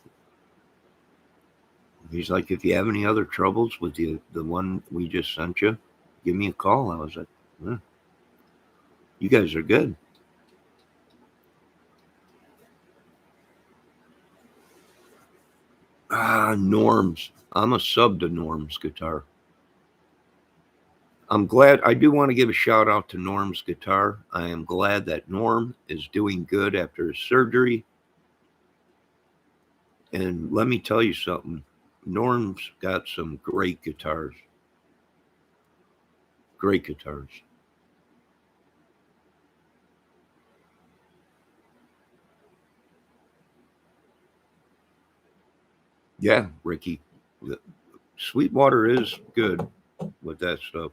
He's like, if you have any other troubles with the one we just sent you, give me a call. I was like, you guys are good. Norms. I'm a sub to Norm's guitar. I'm glad. I do want to give a shout out to Norm's guitar. I am glad that Norm is doing good after his surgery. And let me tell you something. Norm's got some great guitars. Great guitars. Yeah, Ricky. Sweetwater is good with that stuff.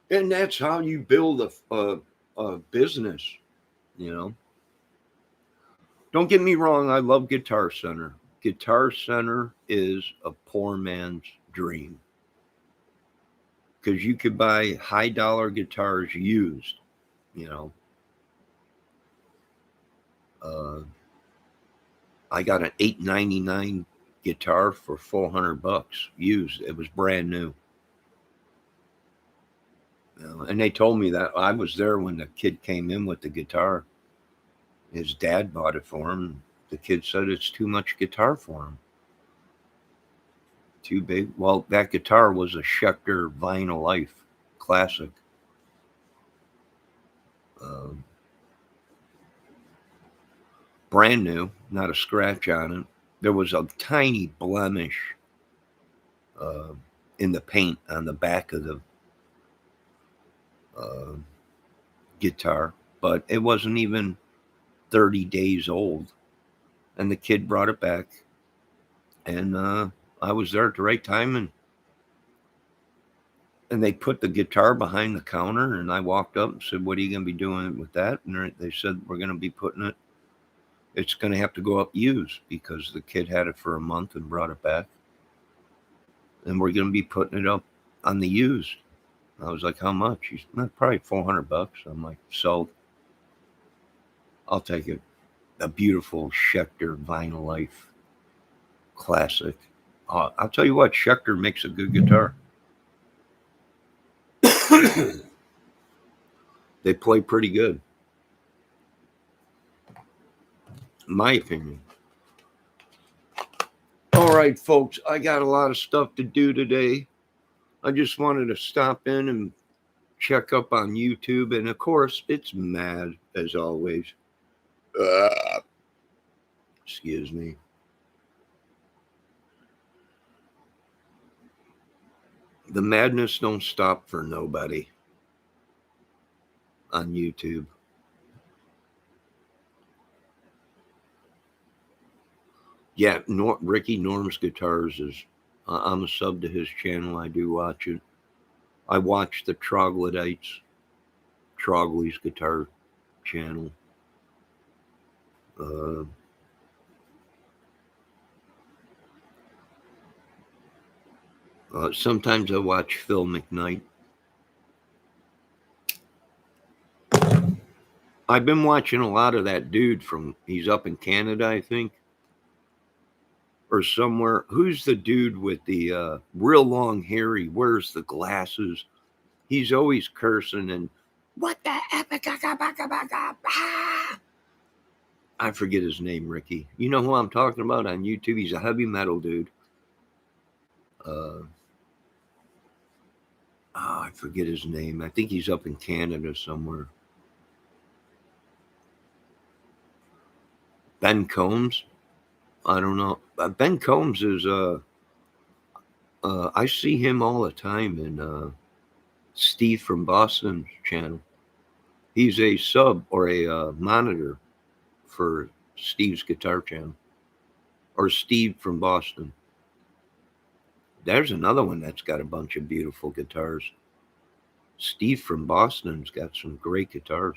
And that's how you build a business, you know. Don't get me wrong, I love Guitar Center. Guitar Center is a poor man's dream because you could buy high dollar guitars used, you know. Uh, I got an $899 guitar for $400 used. It was brand new. You know, and they told me that I was there when the kid came in with the guitar. His dad bought it for him. The kid said it's too much guitar for him. Too big. Well, that guitar was a Schecter Vinyl Life classic. Um, Brand new, not a scratch on it. There was a tiny blemish uh, in the paint on the back of the uh, guitar, but it wasn't even 30 days old. And the kid brought it back, and I was there at the right time, and they put the guitar behind the counter, and I walked up and said, "What are you going to be doing with that?" And they said, "We're going to be putting it. It's going to have to go up used because the kid had it for a month and brought it back, and we're going to be putting it up on the used." I was like, "How much?" He's probably $400. I'm like, "Sold. I'll take it." A beautiful Schecter Vinyl Life classic. I'll tell you what, Schecter makes a good guitar. They play pretty good, in my opinion. All right, folks, I got a lot of stuff to do today. I just wanted to stop in and check up on YouTube. And of course, it's mad as always. Uh, Excuse me. The madness don't stop for nobody on YouTube. Yeah, Ricky Norm's Guitars is. I'm a sub to his channel. I do watch it. I watch the Troglodytes, Trogley's guitar channel. Uh, Sometimes I watch Phil McKnight. I've been watching a lot of that dude he's up in Canada, I think, or somewhere. Who's the dude with the real long hair? He wears the glasses. He's always cursing and what the epic. I forget his name, Ricky. You know who I'm talking about on YouTube? He's a heavy metal dude. Uh, I forget his name. I think he's up in Canada somewhere. Ben Combs? I don't know. Ben Combs is I see him all the time in Steve from Boston's channel. He's a sub or a monitor for Steve's guitar channel or Steve from Boston. There's another one that's got a bunch of beautiful guitars. Steve from Boston's got some great guitars.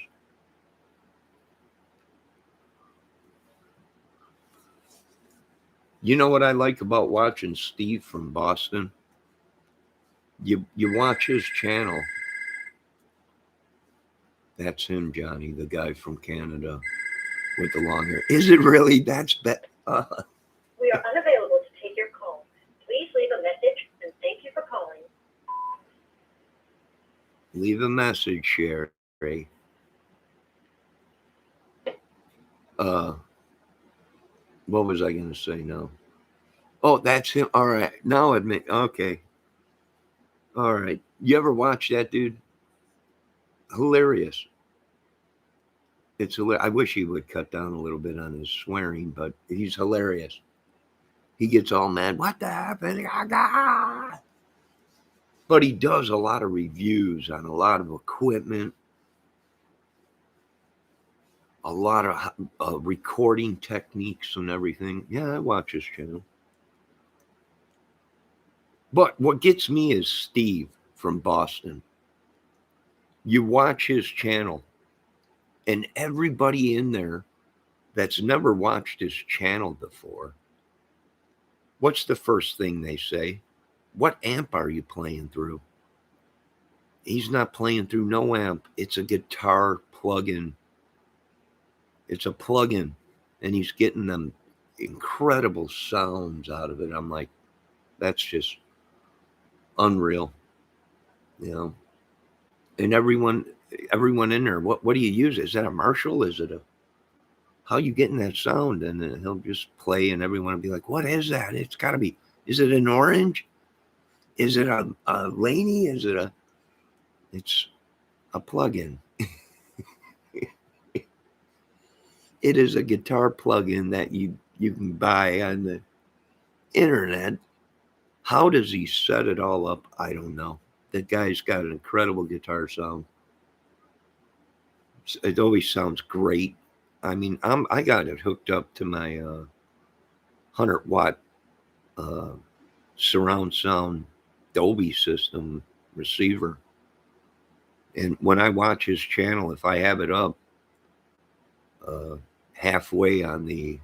You know what I like about watching Steve from Boston? You watch his channel. That's him, Johnny, the guy from Canada. with the long hair. Is it really? That's We are unavailable to take your call. Please leave a message and thank you for calling. Leave a message, Sherry. What was I going to say now? Oh, that's him. All right. Now admit. Okay. All right. You ever watch that dude? Hilarious. It's hilarious. I wish he would cut down a little bit on his swearing, but he's hilarious. He gets all mad. What the happened? But he does a lot of reviews on a lot of equipment, a lot of recording techniques and everything. Yeah, I watch his channel. But what gets me is Steve from Boston. You watch his channel, and everybody in there that's never watched his channel before, what's the first thing they say? What amp are you playing through? He's not playing through no amp. It's a guitar plug-in. It's a plug-in, and he's getting them incredible sounds out of it. I'm like, that's just unreal, you know. And everyone in there, what do you use? Is that a Marshall? Is it a, how you getting that sound? And then he'll just play, and everyone will be like, what is that? It's got to be, is it an Orange? Is it a Laney? It's a plug-in. It is a guitar plug-in that you can buy on the internet. How does he set it all up? I don't know. That guy's got an incredible guitar sound. It always sounds great. I mean, I got it hooked up to my 100-watt surround sound Dolby system receiver. And when I watch his channel, if I have it up halfway on the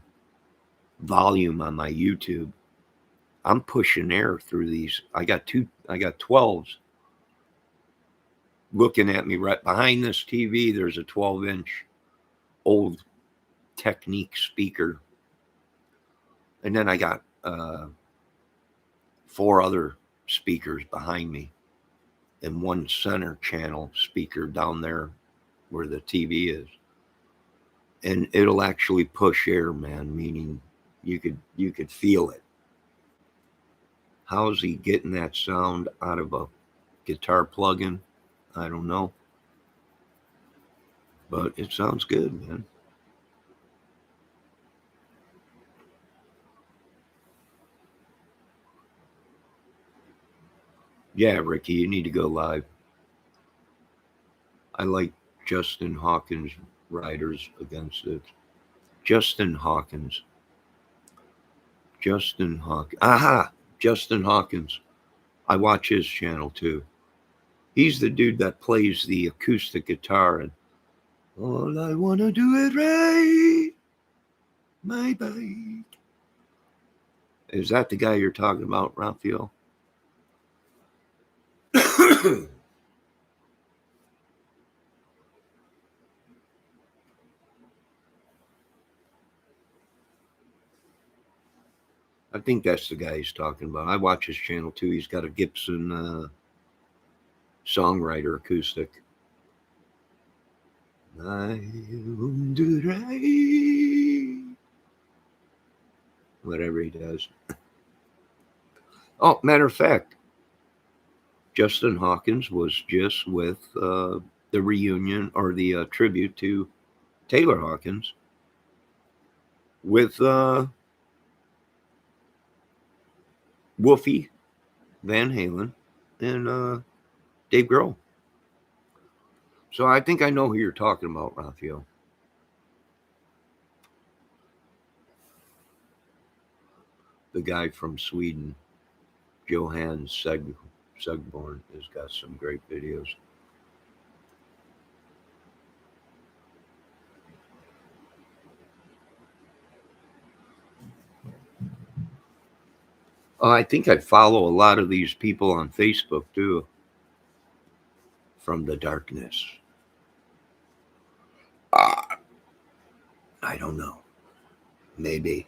volume on my YouTube, I'm pushing air through these. I got 12s looking at me right behind this TV. There's a 12-inch old Technique speaker. And then I got 4 other speakers behind me and one center channel speaker down there where the TV is. And it'll actually push air, man, meaning you could feel it. How is he getting that sound out of a guitar plug-in? I don't know. But it sounds good, man. Yeah, Ricky, you need to go live. I like Justin Hawkins' Riders Against It. Justin Hawkins. Aha! Justin Hawkins. I watch his channel too. He's the dude that plays the acoustic guitar and all I want to do is ride my bike. Is that the guy you're talking about, Raphael? I think that's the guy he's talking about. I watch his channel too. He's got a Gibson songwriter acoustic. I want to ride. Whatever he does. Oh, matter of fact, Justin Hawkins was just with the reunion or the tribute to Taylor Hawkins with Wolfie Van Halen and Dave Grohl. So I think I know who you're talking about, Raphael. The guy from Sweden, Johan Segborn, has got some great videos. I think I follow a lot of these people on Facebook too. From the darkness. I I don't know. Maybe.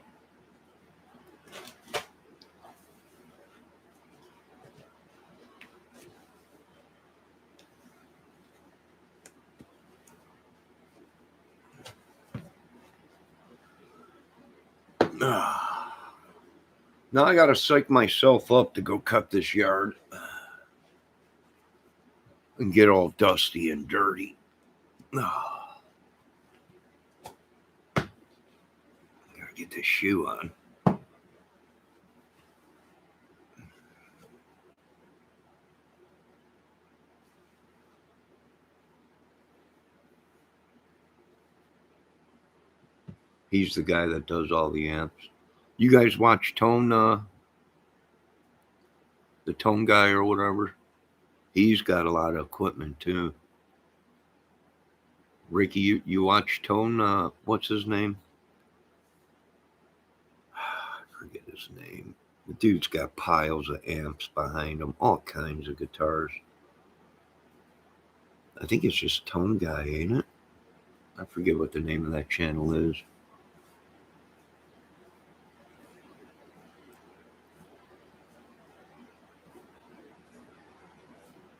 Now I got to psych myself up to go cut this yard and get all dusty and dirty. Gotta get this shoe on. He's the guy that does all the amps. You guys watch Tone, the Tone guy or whatever? He's got a lot of equipment too. Ricky, you watch Tone, what's his name? I forget his name. The dude's got piles of amps behind him, all kinds of guitars. I think it's just Tone Guy, ain't it? I forget what the name of that channel is.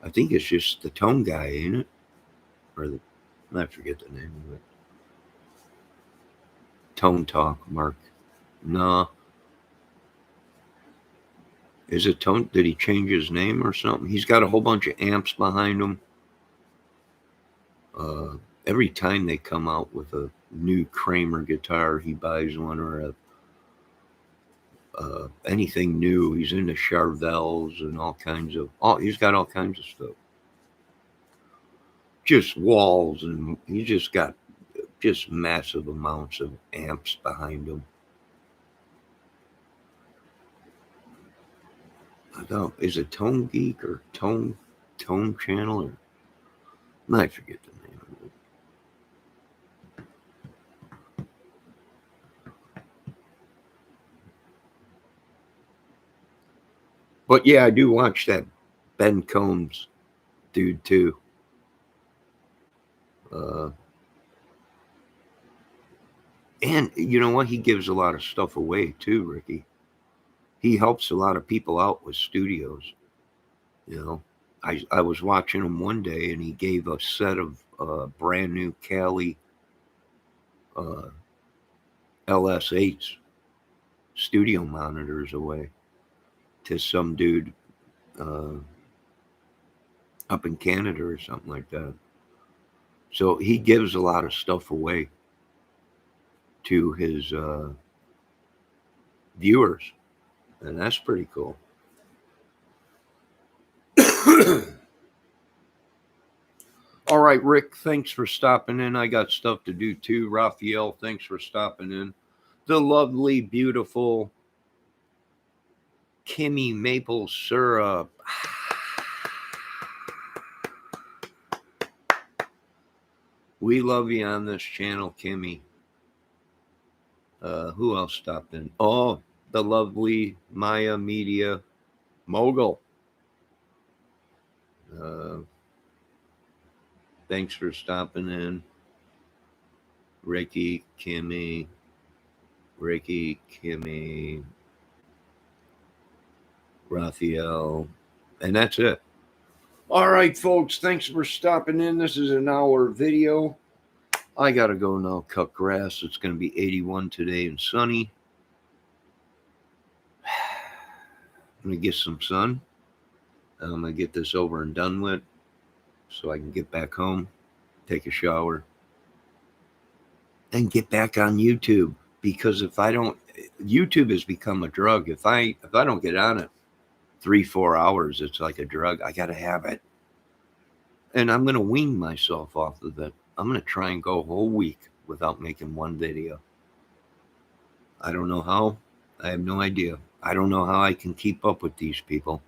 I think it's just the Tone Guy, ain't it? Or I forget the name of it. Tone Talk, Mark. No. Is it Tone? Did he change his name or something? He's got a whole bunch of amps behind him. Every time they come out with a new Kramer guitar, he buys one, or anything new. He's into Charvels and all kinds of. He's got all kinds of stuff. Just walls, and he's just got just massive amounts of amps behind him. I don't. Is it Tone Geek or Tone Channel, or I forget the name of it. But yeah, I do watch that Ben Combs dude too. And you know what? He gives a lot of stuff away too, Ricky. He helps a lot of people out with studios. You know, I was watching him one day, and he gave a set of brand new Cali LS8s studio monitors away to some dude up in Canada or something like that. So he gives a lot of stuff away to his viewers, and that's pretty cool. All right, Rick, thanks for stopping in. I got stuff to do too. Raphael, thanks for stopping in. The lovely, beautiful Kimmy Maple Syrup. We love you on this channel, Kimmy. Who else stopped in? Oh, the lovely Maya Media Mogul. Thanks for stopping in. Ricky, Kimmy, Raphael, and that's it. All right, folks, thanks for stopping in. This is an hour video. I got to go now cut grass. It's going to be 81 today and sunny. I'm going to get some sun. I'm going to get this over and done with so I can get back home, take a shower, and get back on YouTube. Because if I don't, YouTube has become a drug. If I don't get on it 3-4 hours, it's like a drug. I got to have it. And I'm going to wean myself off of it. I'm going to try and go a whole week without making one video. I don't know how. I have no idea. I don't know how I can keep up with these people.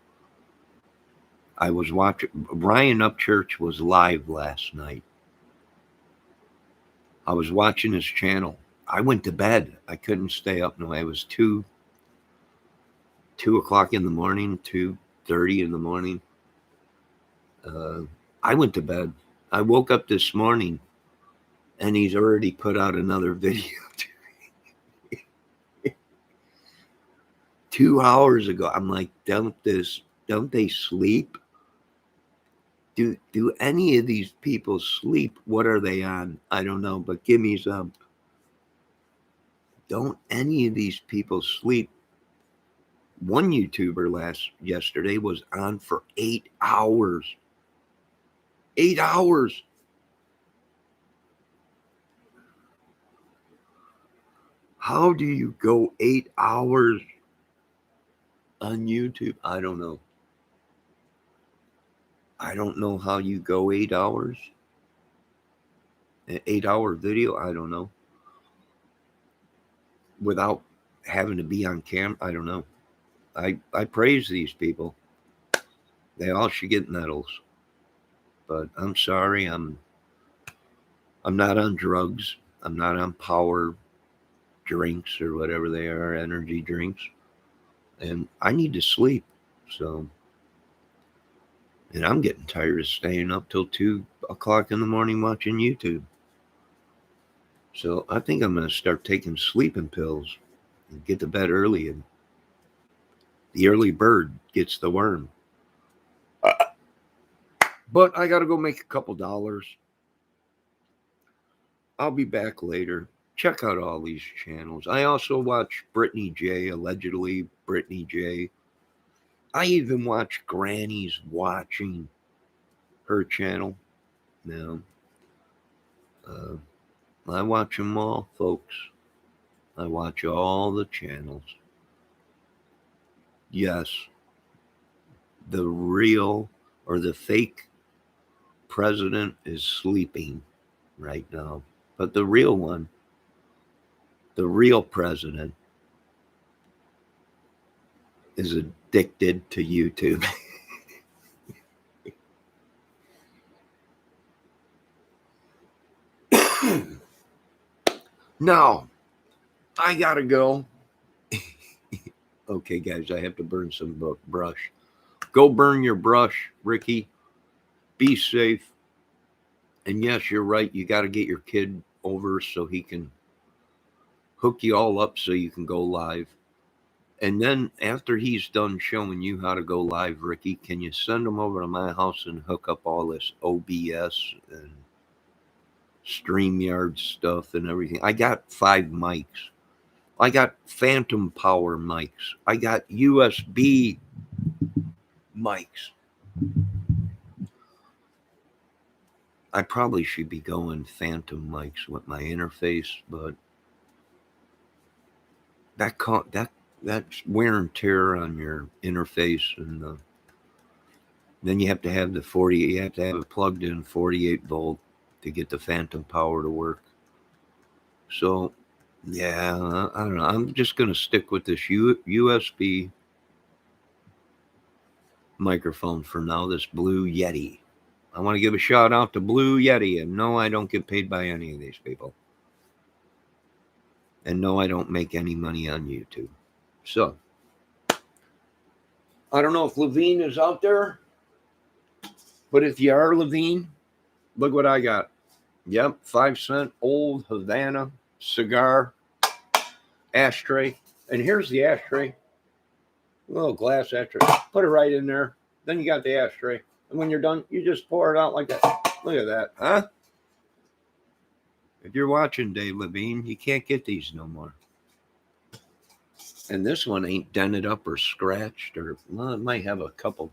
I was watching. Ryan Upchurch was live last night. I was watching his channel. I went to bed. I couldn't stay up. No, it was 2 o'clock in the morning, 2:30 in the morning. I went to bed. I woke up this morning, and he's already put out another video. 2 hours ago. I'm like, don't they sleep? Do any of these people sleep? What are they on? I don't know, but give me some. Don't any of these people sleep? One YouTuber yesterday was on for 8 hours. 8 hours. How do you go 8 hours on YouTube? I don't know. I don't know how you go 8 hours. An 8 hour video, I don't know. Without having to be on camera, I don't know. I praise these people. They all should get medals. But I'm sorry, I'm not on drugs. I'm not on power drinks or whatever they are, energy drinks. And I need to sleep. So, and I'm getting tired of staying up till 2 o'clock in the morning watching YouTube. So I think I'm going to start taking sleeping pills and get to bed early. And the early bird gets the worm. But I got to go make a couple dollars. I'll be back later. Check out all these channels. I also watch Brittany J, allegedly Brittany J. I even watch Granny's watching her channel. Now, I watch them all, folks. I watch all the channels. Yes, the real or the fake president is sleeping right now. But the real one, the real president, is addicted to YouTube. Now, I gotta go. Okay, guys, I have to burn some brush. Go burn your brush, Ricky. Be safe. And yes, you're right. You got to get your kid over so he can hook you all up so you can go live. And then after he's done showing you how to go live, Ricky, can you send him over to my house and hook up all this OBS and StreamYard stuff and everything? I got 5 mics. I got phantom power mics. I got USB mics. I probably should be going phantom mics with my interface, but that's wear and tear on your interface, and then you have to have you have to have it plugged in 48 volt to get the phantom power to work. So yeah, I don't know. I'm just gonna stick with this USB microphone for now. This Blue Yeti. I want to give a shout out to Blue Yeti, and no, I don't get paid by any of these people, and no, I don't make any money on YouTube. So I don't know if Levine is out there, but if you are Levine, look what I got. Yep, 5-cent old Havana cigar ashtray. And here's the ashtray. A little glass ashtray. Put it right in there. Then you got the ashtray. And when you're done, you just pour it out like that. Look at that, huh? If you're watching Dave Levine, you can't get these no more. And this one ain't dented up or scratched, or well, it might have a couple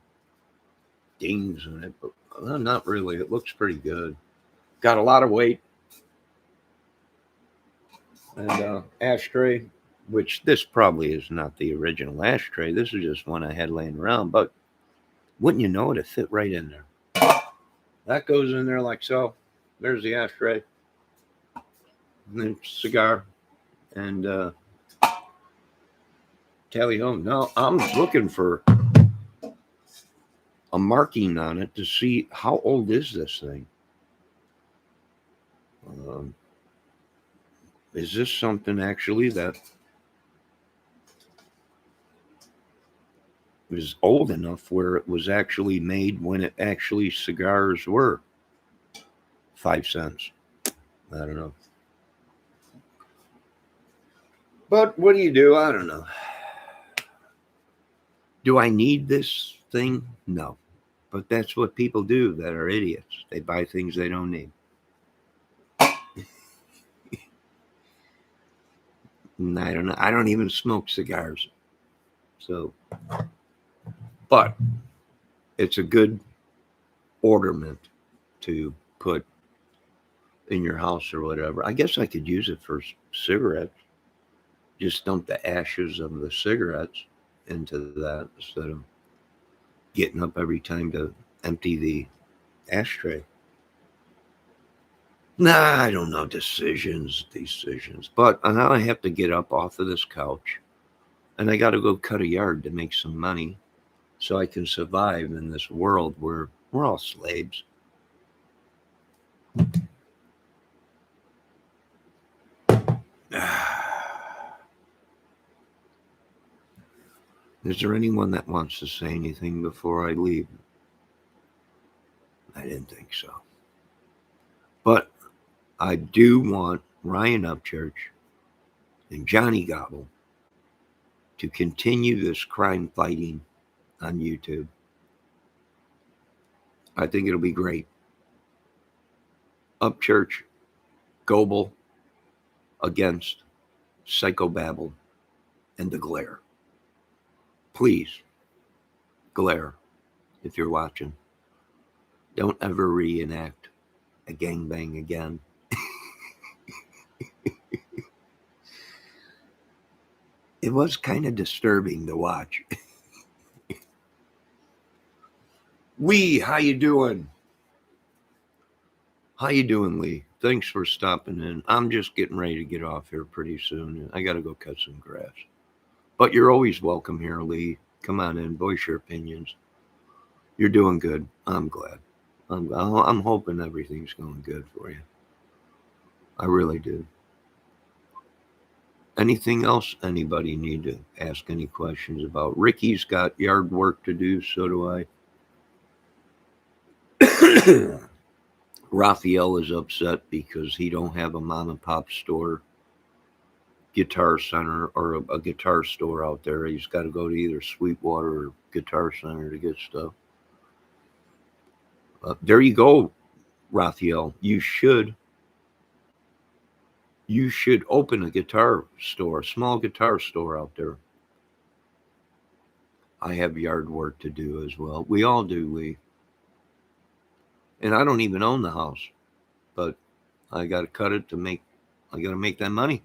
dings in it, but not really. It looks pretty good. Got a lot of weight. And ashtray, which this probably is not the original ashtray. This is just one I had laying around, but wouldn't you know it fit right in there. That goes in there like so. There's the ashtray. And then cigar. And tally home. Now I'm looking for a marking on it to see how old is this thing. Is this something actually that was old enough where it was actually made when it actually cigars were 5 cents? I don't know. But what do you do? I don't know. Do I need this thing? No. But that's what people do that are idiots. They buy things they don't need. And I don't know. I don't even smoke cigars. So, but it's a good ornament to put in your house or whatever. I guess I could use it for cigarettes. Just dump the ashes of the cigarettes into that instead of getting up every time to empty the ashtray. Nah, I don't know. Decisions. But now I have to get up off of this couch and I got to go cut a yard to make some money so I can survive in this world where we're all slaves. Is there anyone that wants to say anything before I leave? I didn't think so. But I do want Ryan Upchurch and Johnny Gobble to continue this crime fighting on YouTube. I think it'll be great. Upchurch, Goebel against Psychobabble and the Glare. Please, Glare, if you're watching, don't ever reenact a gangbang again. It was kind of disturbing to watch. Lee, how you doing? How you doing, Lee? Thanks for stopping in. I'm just getting ready to get off here pretty soon. I got to go cut some grass. But you're always welcome here, Lee. Come on in, voice your opinions. You're doing good. I'm glad. I'm hoping everything's going good for you. I really do. Anything else anybody need to ask any questions about? Ricky's got yard work to do, so do I. Raphael is upset because he don't have a mom and pop store, Guitar Center, or a guitar store out there. He's got to go to either Sweetwater or Guitar Center to get stuff. There you go, Raphael. You should open a guitar store, a small guitar store out there. I have yard work to do as well. We all do, Lee. And I don't even own the house, but I got to cut it to make. I got to make that money.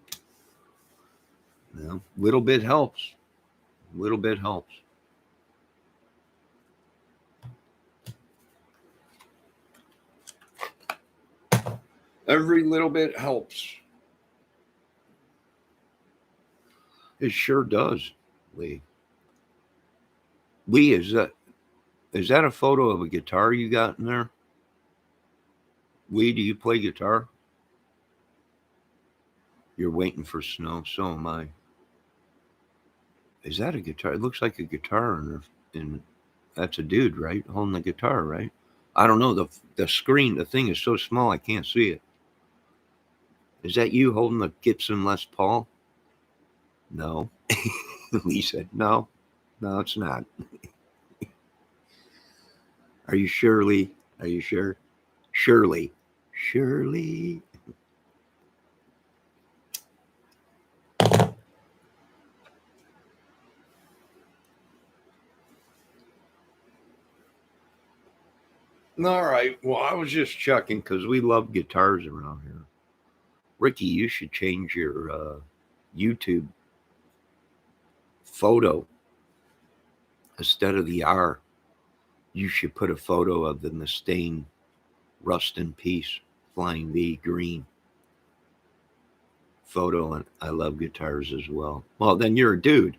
You know, little bit helps. Little bit helps. Every little bit helps. It sure does, Lee. Lee, is that a photo of a guitar you got in there? Lee, do you play guitar? You're waiting for snow. So am I. Is that a guitar? It looks like a guitar, and that's a dude, right? Holding the guitar, right? I don't know. The screen, the thing is so small I can't see it. Is that you holding the Gibson Les Paul? No. Lee said, no, it's not. Are you sure, Lee? Are you sure? Surely. All right. Well, I was just checking because we love guitars around here. Ricky, you should change your YouTube photo. Instead of the R, you should put a photo of the Mustaine Rust in Peace Flying V green photo. And I love guitars as well. Well, then you're a dude.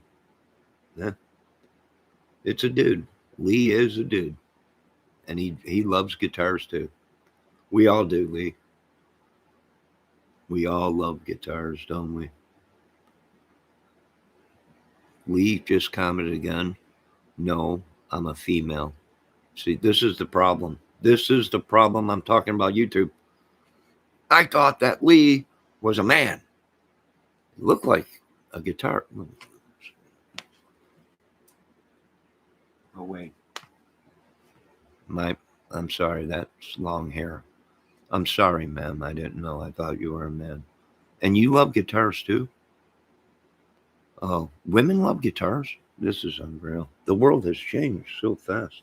Yeah. It's a dude. Lee is a dude. And he loves guitars too. We all do, Lee. We all love guitars, don't we? Lee just commented again. No, I'm a female. See, this is the problem. This is the problem. I'm talking about YouTube. I thought that Lee was a man. He looked like a guitar. Go away. I'm sorry, that's long hair. I'm sorry, ma'am. I didn't know. I thought you were a man. And you love guitars too? Oh, women love guitars? This is unreal. The world has changed so fast.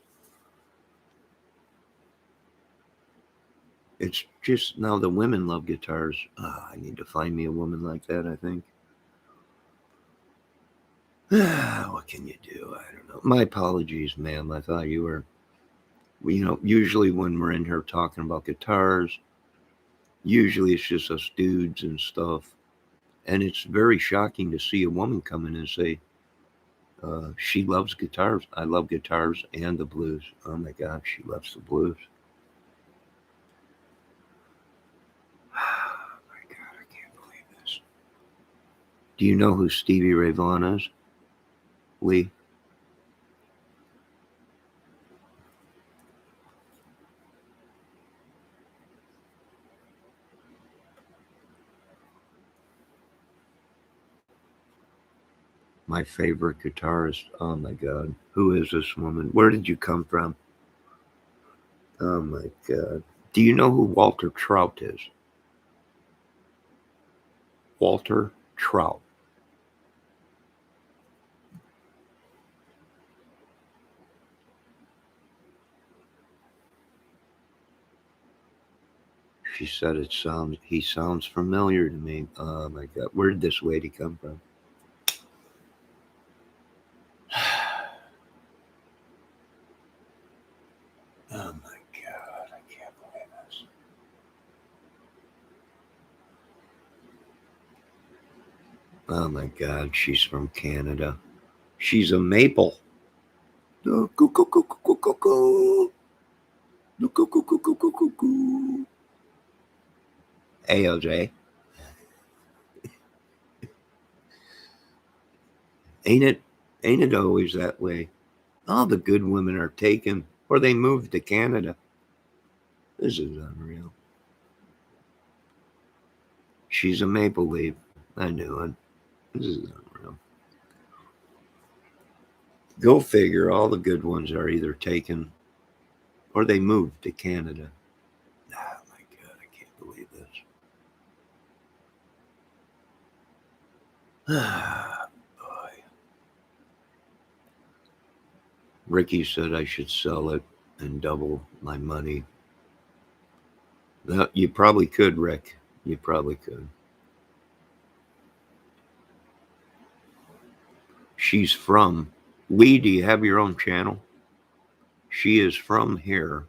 It's just now the women love guitars. I need to find me a woman like that, I think. What can you do? I don't know. My apologies, ma'am. I thought you were, usually when we're in here talking about guitars, usually it's just us dudes and stuff. And it's very shocking to see a woman come in and say, she loves guitars. I love guitars and the blues. Oh my God, she loves the blues. Oh my God, I can't believe this. Do you know who Stevie Ray Vaughan is, Lee? My favorite guitarist. Oh my God. Who is this woman? Where did you come from? Oh my God. Do you know who Walter Trout is? Walter Trout. She said he sounds familiar to me. Oh my God. Where did this lady come from? Oh my God, I can't believe this. Oh my God, she's from Canada. She's a maple. AOJ. Ain't it always that way? All the good women are taken or they moved to Canada. This is unreal. She's a maple leaf. I knew it. This is unreal. Go figure, all the good ones are either taken or they moved to Canada. Oh my God, I can't believe this. Ah, boy. Ricky said I should sell it and double my money. You probably could, Rick. You probably could. She's from Lee. Do you have your own channel? She is from here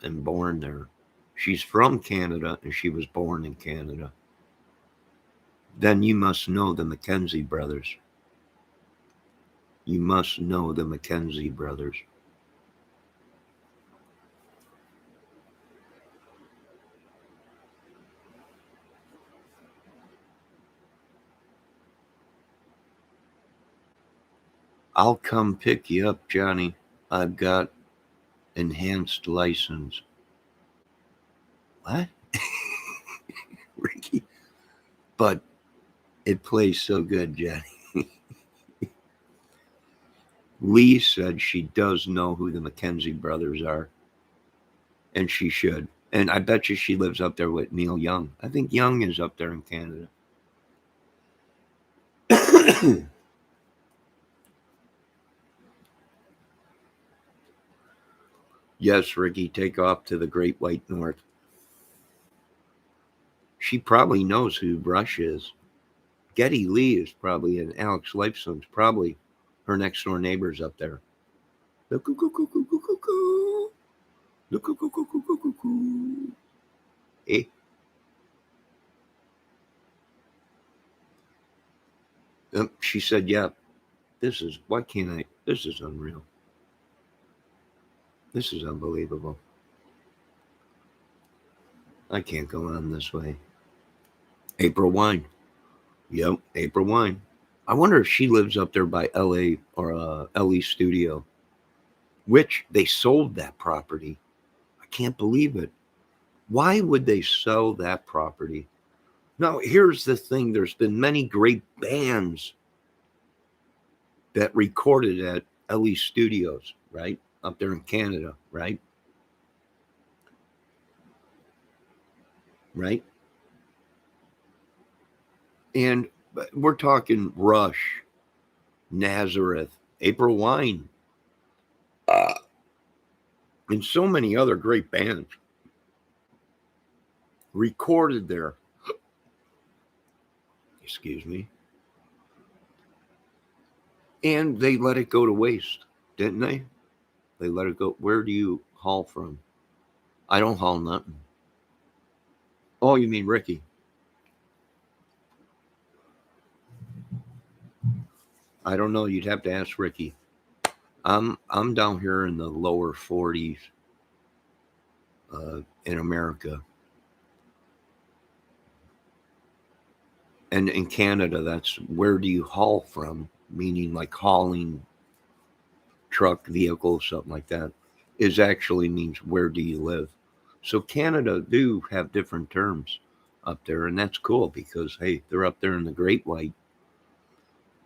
and born there. She's from Canada and she was born in Canada. Then you must know the Mackenzie brothers. You must know the Mackenzie brothers. I'll come pick you up, Johnny. I've got enhanced license. What? Ricky. But it plays so good, Johnny. Lee said she does know who the Mackenzie brothers are. And she should. And I bet you she lives up there with Neil Young. I think Young is up there in Canada. Yes, Ricky, take off to the Great White North. She probably knows who Rush is. Geddy Lee is probably, and Alex Lifeson's probably her next door neighbors up there. Eh? She said, yeah, why can't I? This is unreal. This is unbelievable. I can't go on this way. April Wine. Yep, April Wine. I wonder if she lives up there by LA or LE Studio, which they sold that property. I can't believe it. Why would they sell that property? Now, here's the thing. There's been many great bands that recorded at LE Studios, right? Up there in Canada, right? Right? And we're talking Rush, Nazareth, April Wine, uh, and so many other great bands recorded there. Excuse me. And they let it go to waste, didn't they? They let it go. Where do you haul from? I don't haul nothing. Oh, you mean Ricky? I don't know. You'd have to ask Ricky. I'm down here in the lower 40s in America, and in Canada, that's where do you haul from? Meaning like hauling truck, vehicle, something like that. Is actually means where do you live? So Canada do have different terms up there, and that's cool because hey, they're up there in the Great White,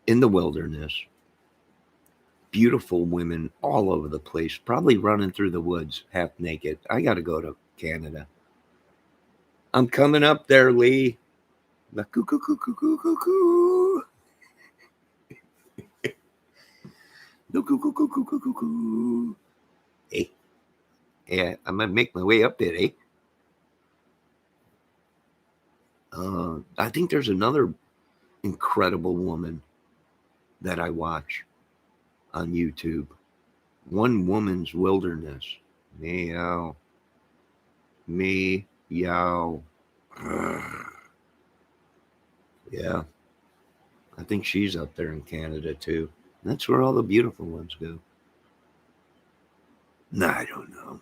in the wilderness. Beautiful women all over the place, probably running through the woods half naked. I got to go to Canada. I'm coming up there, Lee. The coo coo coo coo coo coo coo. The coo coo coo coo coo coo coo. Hey, yeah, I'm gonna make my way up there, eh? I think there's another incredible woman that I watch on YouTube. One Woman's Wilderness. Meow. Meow. Yeah, I think she's up there in Canada too. That's where all the beautiful ones go. Nah, I don't know.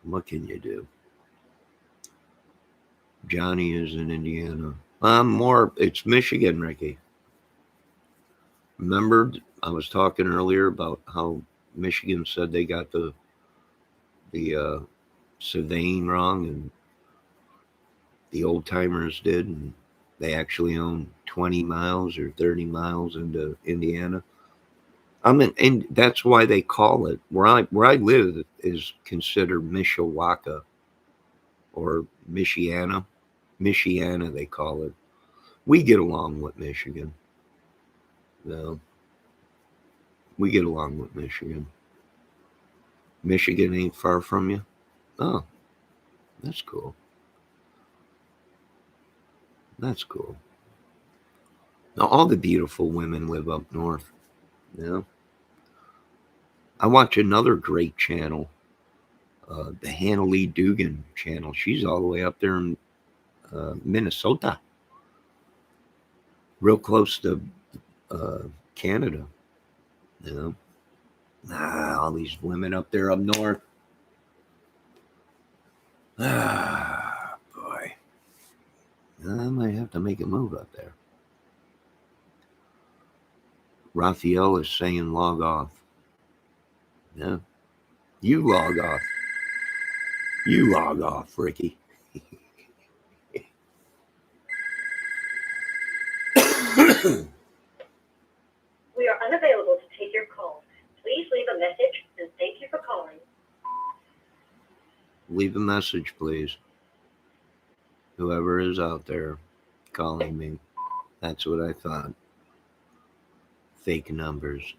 What can you do? Johnny is in Indiana. It's Michigan, Ricky. Remember, I was talking earlier about how Michigan said they got the surveying wrong, and the old timers did, and they actually own 20 miles or 30 miles into Indiana. And that's why they call it where I live is considered Mishawaka or Michiana. Michiana, they call it. We get along with Michigan. No, we get along with Michigan. Michigan ain't far from you. Oh, that's cool. That's cool. Now, all the beautiful women live up north. You know, I watch another great channel, the Hannah Lee Dugan channel. She's all the way up there in Minnesota, real close to uh, Canada. You know, all these women up there up north. Ah, boy, I might have to make a move up there. Raphael is saying log off. Yeah, you log off. You log off, Ricky. We are unavailable to take your call. Please leave a message and thank you for calling. Leave a message, please. Whoever is out there calling me. That's what I thought. Fake numbers.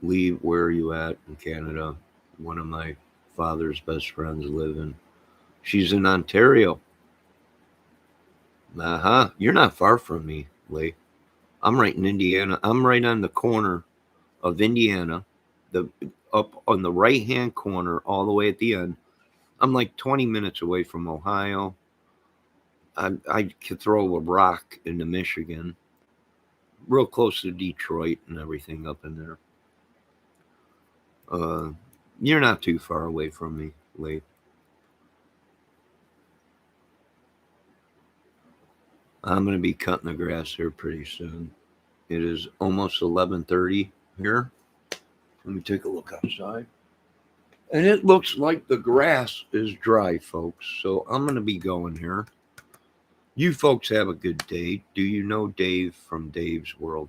Leave where are you at in Canada? One of my father's best friends live in. She's in Ontario. Uh-huh. You're not far from me, Lee. I'm right in Indiana. I'm right on the corner of Indiana, the up on the right hand corner, all the way at the end. I'm like 20 minutes away from Ohio. I could throw a rock into Michigan, real close to Detroit and everything up in there. Uh, you're not too far away from me, Lee. I'm gonna be cutting the grass here pretty soon. It is almost 11:30 here. Let me take a look outside. And it looks like the grass is dry, folks. So I'm going to be going here. You folks have a good day. Do you know Dave from Dave's World?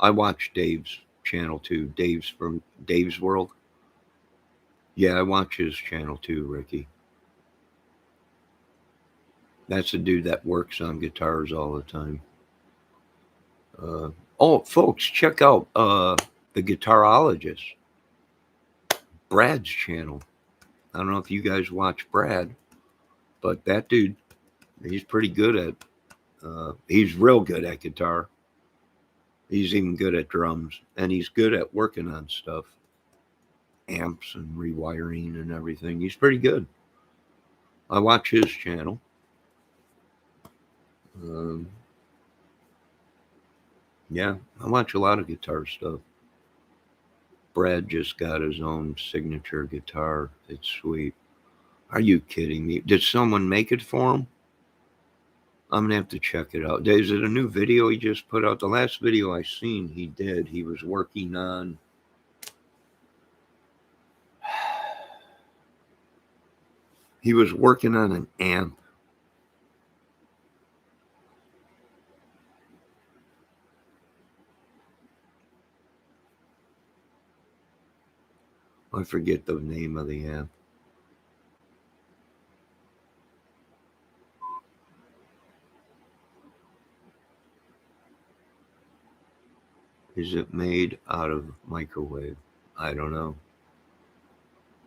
I watch Dave's channel too. Dave's from Dave's World. Yeah, I watch his channel too, Ricky. That's the dude that works on guitars all the time. Oh, folks, check out the Guitarologist, Brad's channel. I don't know if you guys watch Brad, but that dude, he's pretty good at. He's real good at guitar. He's even good at drums, and he's good at working on stuff, amps and rewiring and everything. He's pretty good. I watch his channel. Um, yeah, I watch a lot of guitar stuff. Brad just got his own signature guitar. It's sweet. Are you kidding me? Did someone make it for him? I'm gonna have to check it out. Is it a new video he just put out? The last video I seen he did, he was working on an amp. I forget the name of the amp. Is it made out of microwave? I don't know.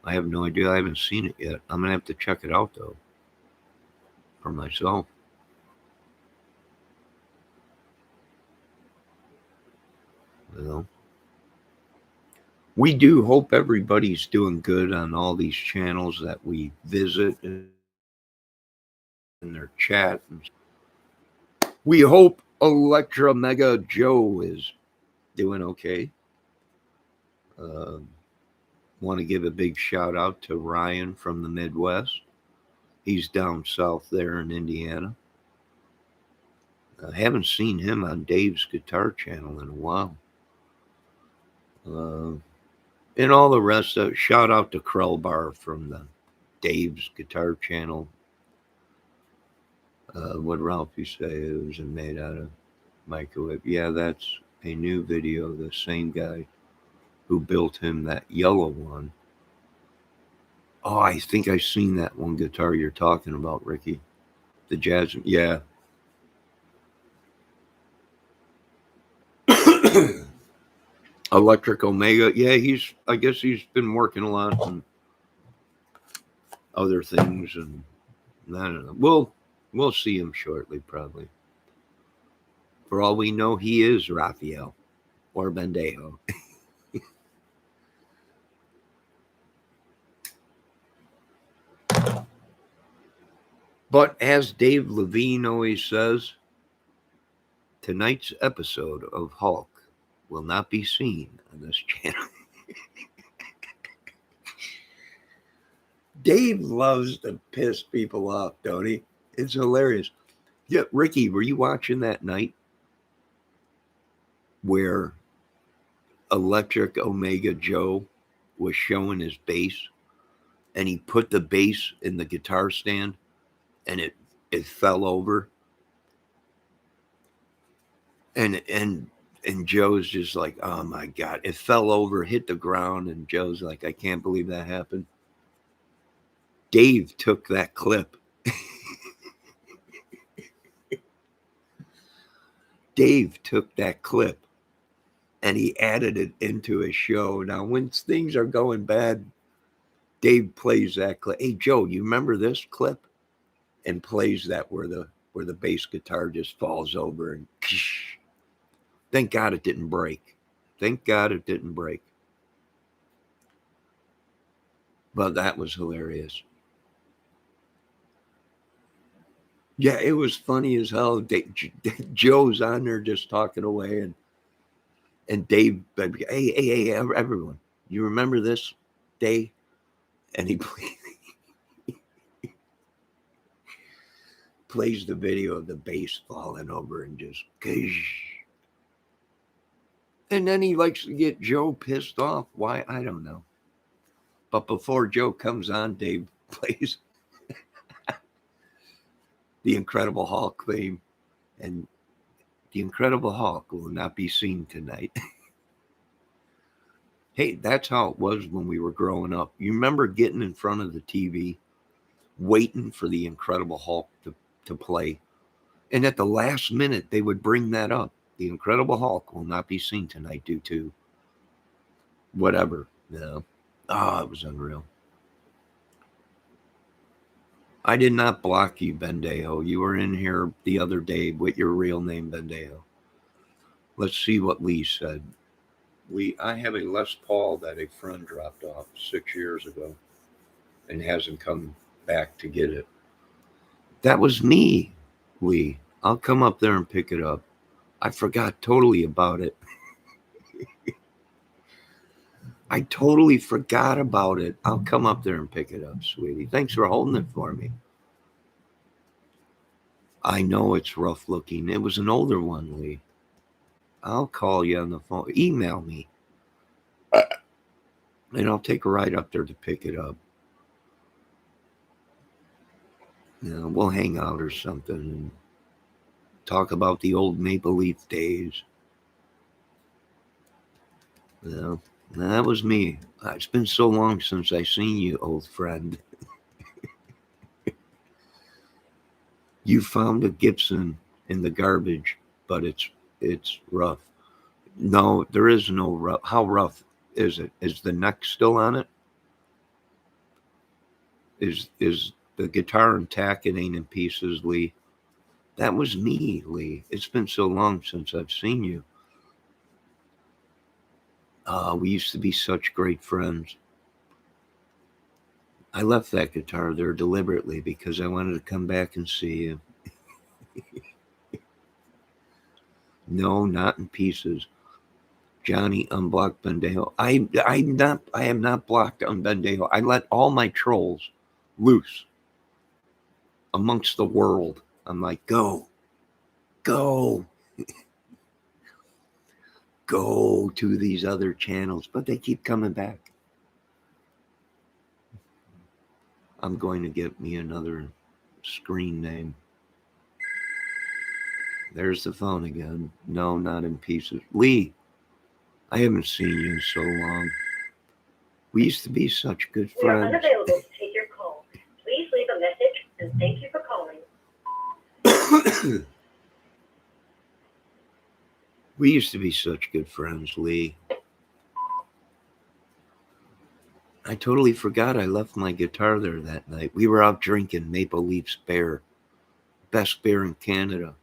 I have no idea. I haven't seen it yet. I'm gonna have to check it out though for myself. You know, we do hope everybody's doing good on all these channels that we visit in their chat. We hope Electra Mega Joe is doing okay. Want to give a big shout out to Ryan from the Midwest. He's down south there in Indiana. I haven't seen him on Dave's guitar channel in a while. And all the rest of shout out to Krellbar from the Dave's guitar channel. What Ralphie say it was made out of microwave. Yeah, that's a new video. The same guy who built him that yellow one. Oh, I think I've seen that one guitar you're talking about, Ricky. The jazz. Yeah. Electric Omega. Yeah, I guess he's been working a lot on other things, and I don't know. We'll see him shortly, probably. For all we know, he is Raphael or Bendejo. But as Dave Levine always says, tonight's episode of Hulk will not be seen on this channel. Dave loves to piss people off, don't he? It's hilarious. Yeah, Ricky, were you watching that night where Electric Omega Joe was showing his bass and he put the bass in the guitar stand and it fell over? And Joe's just like, oh my God, it fell over, hit the ground, and Joe's like, I can't believe that happened. Dave took that clip. Dave took that clip and he added it into his show. Now, when things are going bad, Dave plays that clip. Hey, Joe, you remember this clip? And plays that where the bass guitar just falls over and thank God it didn't break. Thank God it didn't break. But that was hilarious. Yeah, it was funny as hell. Joe's on there just talking away, and Dave, hey, everyone, you remember this day? And he plays the video of the bass falling over and just, and then he likes to get Joe pissed off. Why? I don't know. But before Joe comes on, Dave plays the Incredible Hulk theme, and The Incredible Hulk will not be seen tonight. Hey, that's how it was when we were growing up. You remember getting in front of the TV, waiting for the Incredible Hulk to play. And at the last minute, they would bring that up. The Incredible Hulk will not be seen tonight due to whatever. Yeah. Oh, it was unreal. I did not block you, Bendejo. You were in here the other day with your real name, Bendejo. Let's see what Lee said. I have a Les Paul that a friend dropped off 6 years ago and hasn't come back to get it. That was me, Lee. I'll come up there and pick it up. I forgot totally about it. I totally forgot about it. I'll come up there and pick it up, sweetie. Thanks for holding it for me. I know it's rough looking. It was an older one, Lee. I'll call you on the phone. Email me. And I'll take a ride up there to pick it up. We'll hang out or something and talk about the old Maple Leaf days. That was me. It's been so long since I seen you, old friend. You found a Gibson in the garbage, but it's rough. No, there is no rough. How rough is it? Is the neck still on it? Is the guitar intact? It ain't in pieces, Lee. That was me, Lee. It's been so long since I've seen you. We used to be such great friends. I left that guitar there deliberately because I wanted to come back and see you. No, not in pieces. Johnny unblocked Bendejo. I have not blocked on Bendejo. I let all my trolls loose amongst the world. I'm like, go go to these other channels, but they keep coming back. I'm going to get me another screen name. There's the phone again. No, not in pieces. Lee, I haven't seen you in so long. We used to be such good We are friends. unavailable to take your call. Please leave a message and thank you for calling. We used to be such good friends, Lee. I totally forgot I left my guitar there that night. We were out drinking Maple Leaf's beer. Best beer in Canada.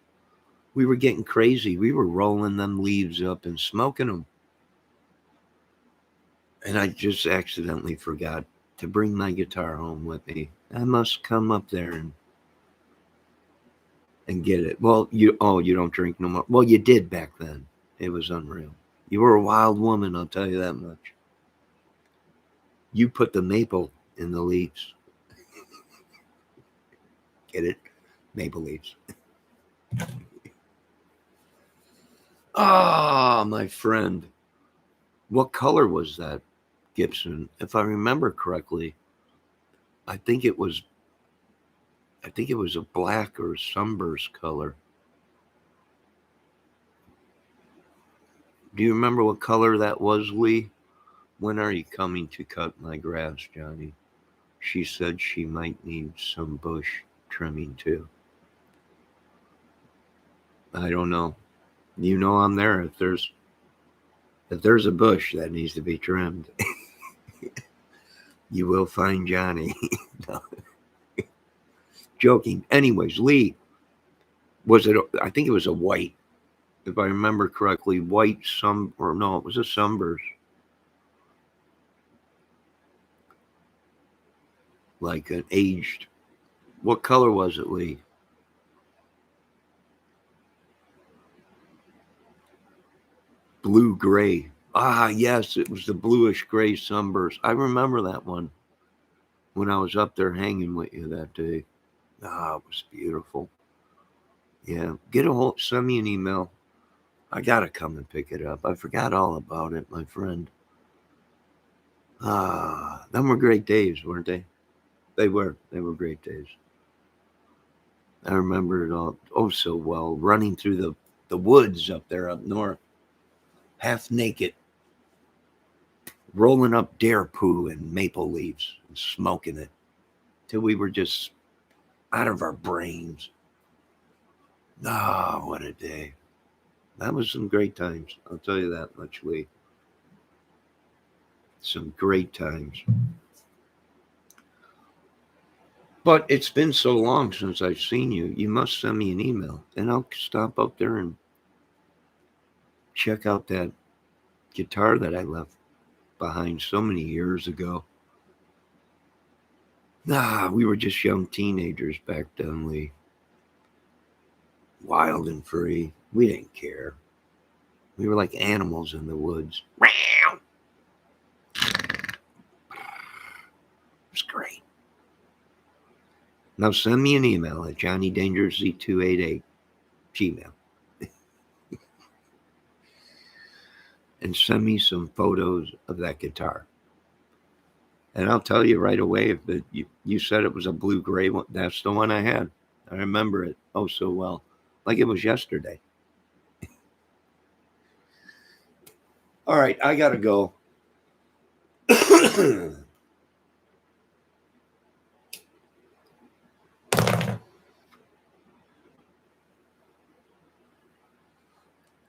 We were getting crazy. We were rolling them leaves up and smoking them. And I just accidentally forgot to bring my guitar home with me. I must come up there and get it. Well, you don't drink no more. Well, you did back then. It was unreal. You were a wild woman, I'll tell you that much. You put the maple in the leaves. Get it? Maple leaves. Ah, my friend. What color was that Gibson? If I remember correctly, I think it was a black or sunburst color. Do you remember what color that was, Lee? When are you coming to cut my grass, Johnny? She said she might need some bush trimming too. I don't know. You know I'm there. If there's a bush that needs to be trimmed, you will find Johnny. No. Joking. Anyways, Lee, I think it was a white, if I remember correctly, it was a sunburst. Like an aged, what color was it, Lee? Blue gray. Ah, yes, it was the bluish gray sunburst. I remember that one when I was up there hanging with you that day. Ah, it was beautiful. Yeah, send me an email. I gotta come and pick it up. I forgot all about it, my friend. Ah, them were great days, weren't they? They were great days. I remember it all so well. Running through the woods up there up north, half naked, rolling up dare poo and maple leaves and smoking it till we were just out of our brains. Ah, what a day. That was some great times. I'll tell you that much, Lee. Some great times. But it's been so long since I've seen you. You must send me an email and I'll stop up there and check out that guitar that I left behind so many years ago. We were just young teenagers back then, Lee. Wild and free. We didn't care. We were like animals in the woods. It was great. Now send me an email at JohnnyDangersZ288 Gmail. And send me some photos of that guitar. And I'll tell you right away, if you said it was a blue-gray one, that's the one I had. I remember it oh so well. Like it was yesterday. All right, I got to go.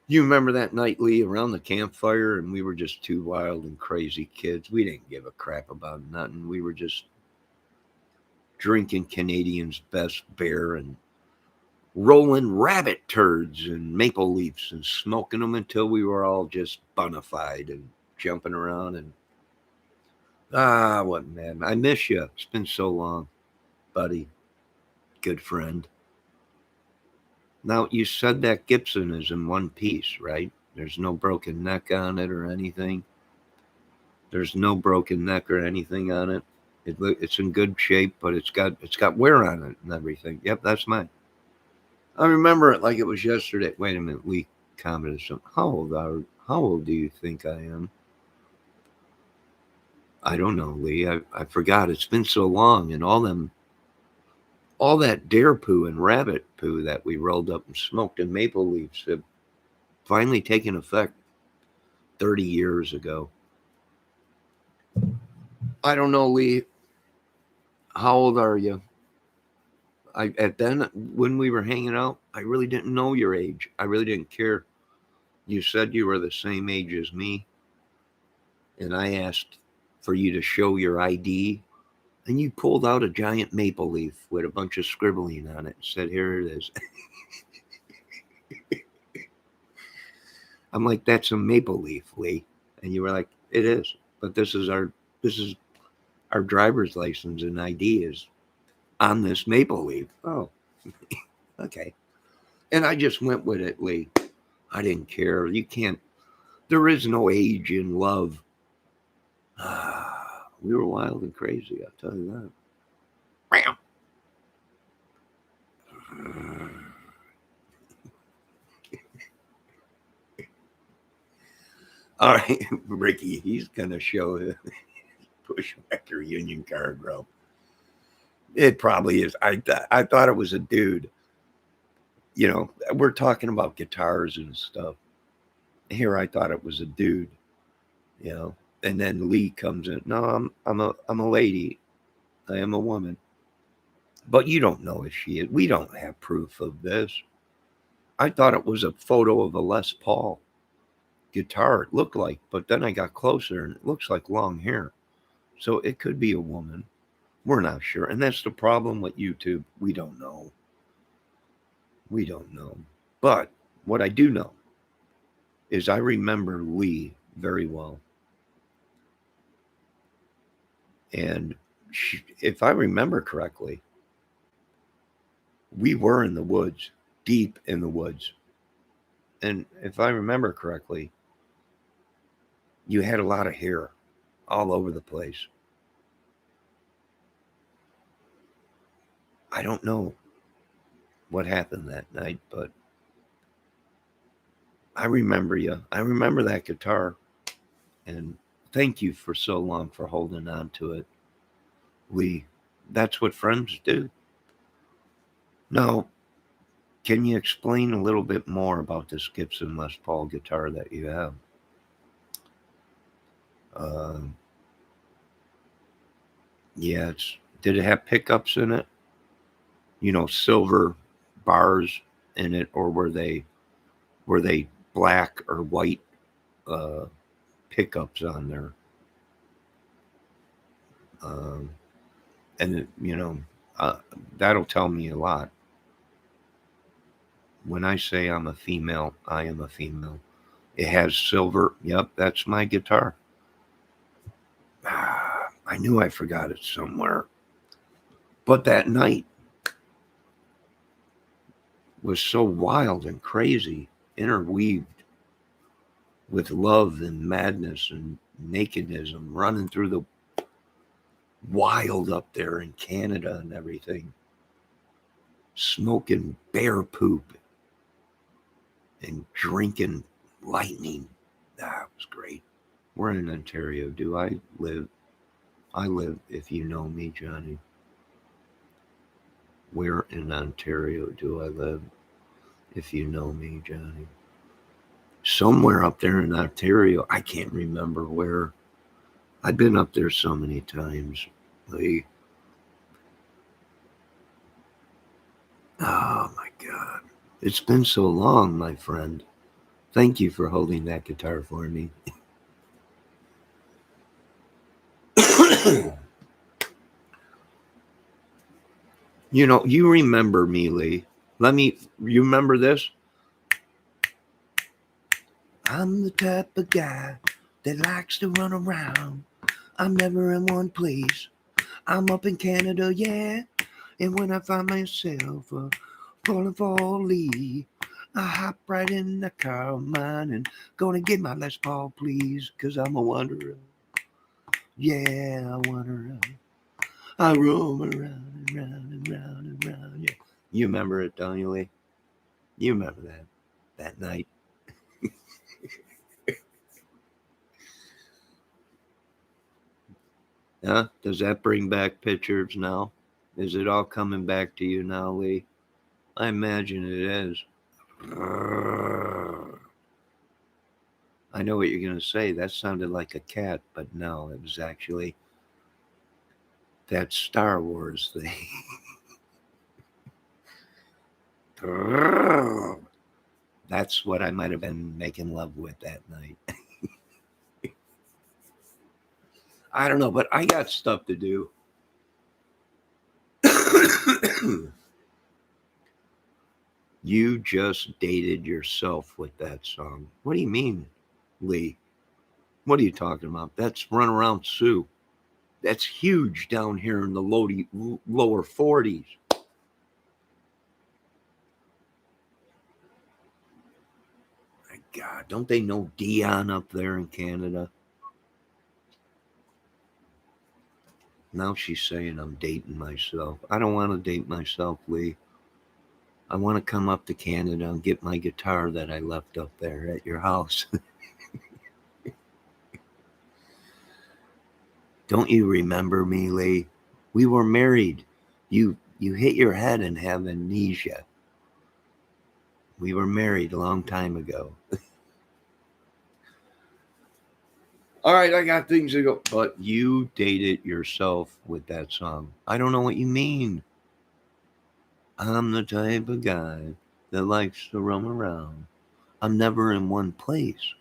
You remember that night, Lee, around the campfire, and we were just two wild and crazy kids. We didn't give a crap about nothing. We were just drinking Canadian's best beer and rolling rabbit turds and maple leaves and smoking them until we were all just bonafide and jumping around. And what man, I miss you. It's been so long, buddy, good friend. Now, you said that Gibson is in one piece, right? There's no broken neck on it or anything. There's no broken neck or anything on it. It's in good shape, but it's got wear on it and everything. Yep, that's mine. I remember it like it was yesterday. Wait a minute, Lee commented something. How old do you think I am? I don't know, Lee. I forgot. It's been so long, and all that dare poo and rabbit poo that we rolled up and smoked in maple leaves have finally taken effect 30 years ago. I don't know, Lee. How old are you? When we were hanging out, I really didn't know your age. I really didn't care. You said you were the same age as me, and I asked for you to show your ID, and you pulled out a giant maple leaf with a bunch of scribbling on it and said, "Here it is." I'm like, "That's a maple leaf, Lee," and you were like, "It is, but this is our driver's license and ID is on this maple leaf." Oh, okay. And I just went with it, Lee. I didn't care. You can't. There is no age in love. We were wild and crazy, I'll tell you that. All right, Ricky, he's going to show a Bushwhacker Union card, bro. It probably is. I thought it was a dude. You know, we're talking about guitars and stuff. Here, I thought it was a dude. You know, and then Lee comes in. No, I'm a lady. I am a woman. But you don't know if she is. We don't have proof of this. I thought it was a photo of a Les Paul guitar, it looked like, but then I got closer and it looks like long hair. So it could be a woman. We're not sure. And that's the problem with YouTube. We don't know. We don't know. But what I do know is I remember Lee very well. And if I remember correctly, we were in the woods, deep in the woods. And if I remember correctly, you had a lot of hair all over the place. I don't know what happened that night, but I remember you. I remember that guitar. And thank you for so long for holding on to it. That's what friends do. Now, Can you explain a little bit more about this Gibson Les Paul guitar that you have? Uh, yeah, did it have pickups in it? Silver bars in it, or were they black or white uh, pickups on there? Um, and uh, that'll tell me a lot. When I say I'm a female, I am a female. It has silver. Yep, that's my guitar. I knew I forgot it somewhere. But that night was so wild and crazy, interweaved with love and madness and nakedism, running through the wild up there in Canada and everything, smoking bear poop and drinking lightning. That was great. We're in Ontario. Do I live? I live, if you know me, Johnny. Where in Ontario do I live? If you know me, Johnny. Somewhere up there in Ontario. I can't remember where. I've been up there so many times. Like, oh my God. It's been so long, my friend. Thank you for holding that guitar for me. You remember me, Lee. You remember this? I'm the type of guy that likes to run around. I'm never in one place. I'm up in Canada, yeah. And when I find myself falling for Lee, I hop right in the car of mine and gonna get my Les Paul, please, 'cause I'm a wanderer. Yeah, I wander around. I roam around and round and round and round. Yeah. You remember it, don't you, Lee? You remember that night. Huh? Does that bring back pictures now? Is it all coming back to you now, Lee? I imagine it is. I know what you're going to say. That sounded like a cat, but no, it was actually that Star Wars thing. That's what I might have been making love with that night. I don't know, but I got stuff to do. You just dated yourself with that song. What do you mean, Lee? What are you talking about? That's Run Around Sue. That's huge down here in the lower 40s. My God, don't they know Dion up there in Canada? Now she's saying I'm dating myself. I don't want to date myself, Lee. I want to come up to Canada and get my guitar that I left up there at your house. Don't you remember me, Lee? We were married. You hit your head and have amnesia. We were married a long time ago. All right, I got things to go. But you dated yourself with that song. I don't know what you mean. I'm the type of guy that likes to roam around. I'm never in one place.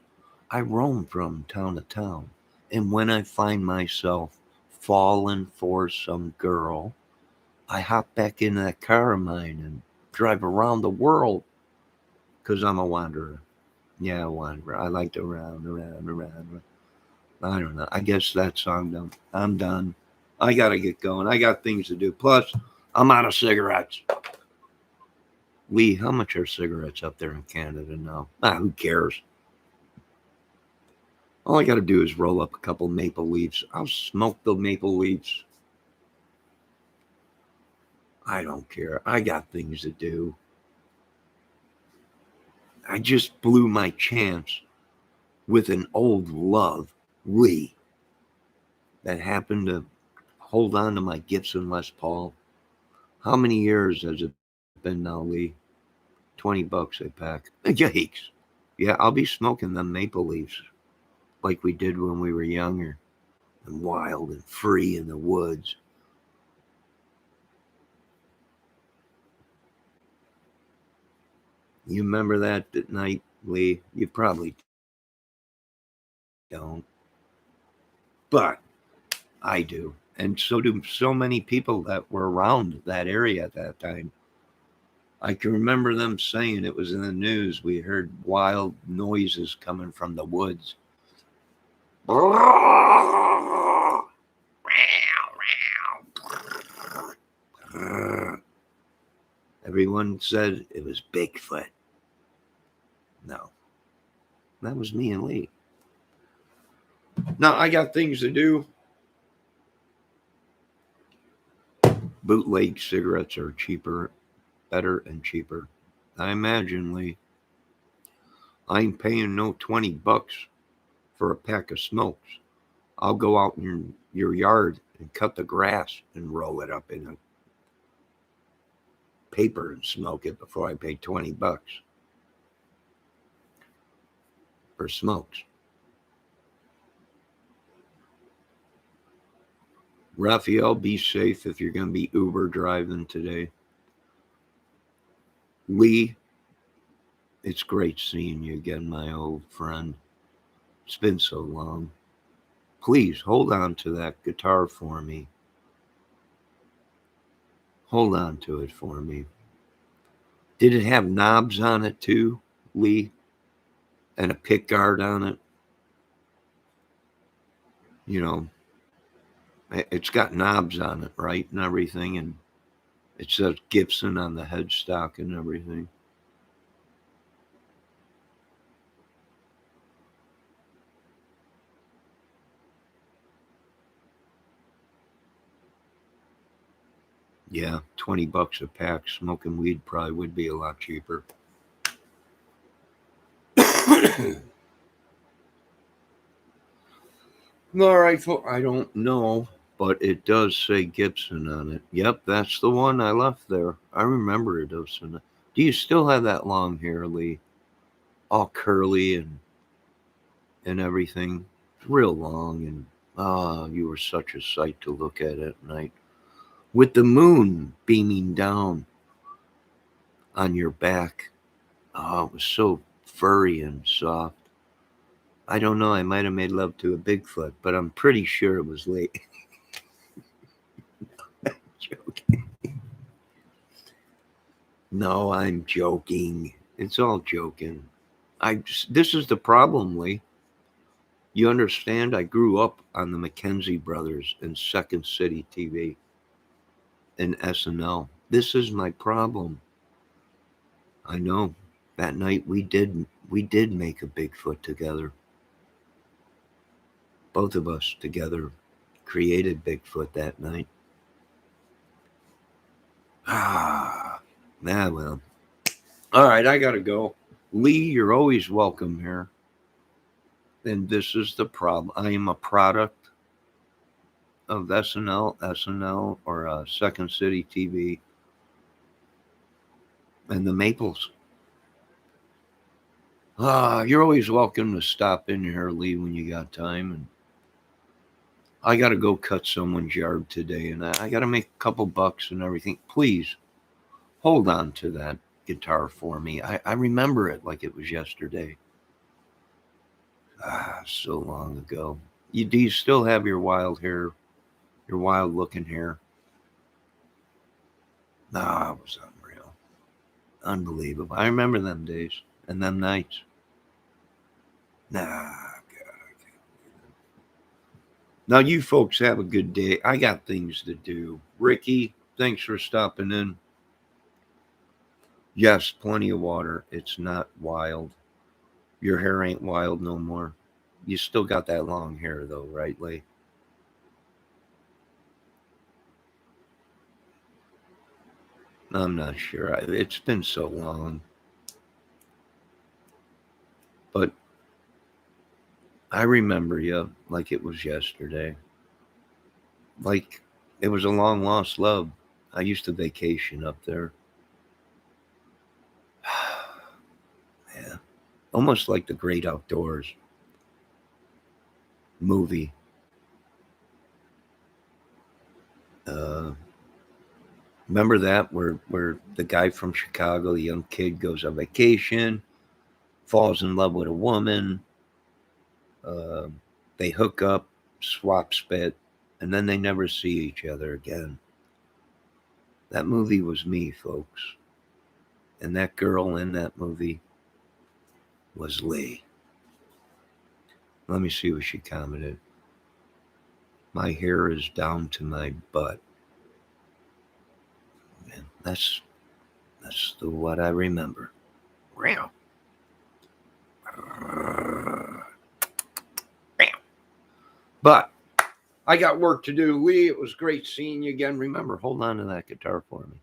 I roam from town to town. And when I find myself falling for some girl, I hop back in that car of mine and drive around the world because I'm a wanderer. Yeah, a wanderer. I like to round. I don't know. I guess that song done. I'm done. I got to get going. I got things to do. Plus, I'm out of cigarettes. Lee, how much are cigarettes up there in Canada now? Who cares? All I got to do is roll up a couple maple leaves. I'll smoke the maple leaves. I don't care. I got things to do. I just blew my chance with an old love, Lee, that happened to hold on to my Gibson Les Paul. How many years has it been now, Lee? $20 a pack. Yikes. Yeah, I'll be smoking them maple leaves like we did when we were younger and wild and free in the woods. You remember that night, Lee? You probably don't. But I do. And so do so many people that were around that area at that time. I can remember them saying it was in the news. We heard wild noises coming from the woods. Everyone said it was Bigfoot. No, that was me and Lee. Now I got things to do. Bootleg cigarettes are cheaper, better and cheaper. I imagine, Lee. I ain't paying no $20 for a pack of smokes. I'll go out in your yard and cut the grass and roll it up in a paper and smoke it before I pay $20 for smokes. Raphael, be safe if you're going to be Uber driving today. Lee, it's great seeing you again, my old friend. It's been so long. Please hold on to that guitar for me. Hold on to it for me. Did it have knobs on it too, Lee? And a pick guard on it? You know, it's got knobs on it, right? And everything. And it says Gibson on the headstock and everything. Yeah, $20 a pack. Smoking weed probably would be a lot cheaper. All right, I don't know, but it does say Gibson on it. Yep, that's the one I left there. I remember it. Do you still have that long hair, Lee? All curly and everything. Real long, and you were such a sight to look at night. With the moon beaming down on your back. Oh, it was so furry and soft. I don't know, I might have made love to a Bigfoot, but I'm pretty sure it was late. Joking. No, I'm joking. It's all joking. This is the problem, Lee. You understand? I grew up on the Mackenzie Brothers and Second City TV and SNL. This is my problem. I know. That night we did make a Bigfoot together. Both of us together created Bigfoot that night. Well. All right, I gotta go. Lee, you're always welcome here. And this is the problem. I am a product of SNL, or Second City TV, and the Maples. You're always welcome to stop in here, Lee, when you got time. And I got to go cut someone's yard today, and I got to make a couple bucks and everything. Please hold on to that guitar for me. I remember it like it was yesterday. So long ago. Do you still have your wild hair, your wild looking hair? It was unreal. Unbelievable. I remember them days and them nights. God. Now, you folks have a good day. I got things to do. Ricky, thanks for stopping in. Yes, plenty of water. It's not wild. Your hair ain't wild no more. You still got that long hair, though, right, Lee? I'm not sure. It's been so long. But I remember you like it was yesterday. Like it was a long lost love. I used to vacation up there. almost like The Great Outdoors movie. Remember that where the guy from Chicago, the young kid, goes on vacation, falls in love with a woman, uh, they hook up, swap spit, and then they never see each other again. That movie was me, folks. And that girl in that movie was Lee. Let me see what she commented. My hair is down to my butt. And that's what I remember. Wow. But I got work to do. Lee, it was great seeing you again. Remember, hold on to that guitar for me.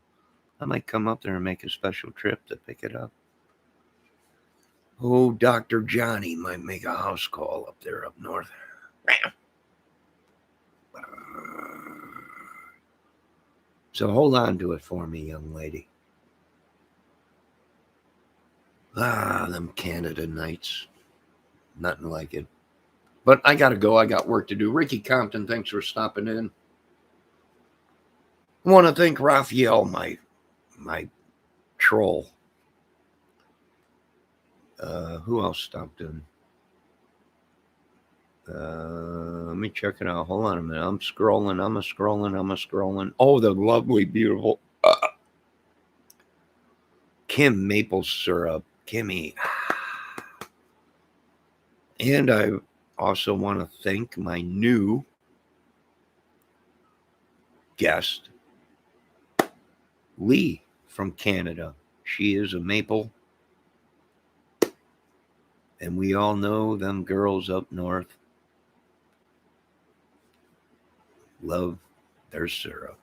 I might come up there and make a special trip to pick it up. Oh, Dr. Johnny might make a house call up there up north. So hold on to it for me, young lady. Ah, them Canada nights. Nothing like it. But I got to go. I got work to do. Ricky Compton, thanks for stopping in. I want to thank Raphael, my troll. Who else stopped in? Let me check it out. Hold on a minute. I'm scrolling. Oh, the lovely, beautiful Kim Maple Syrup. Kimmy. And I also want to thank my new guest, Lee from Canada. She is a maple. And we all know them girls up north love their syrup.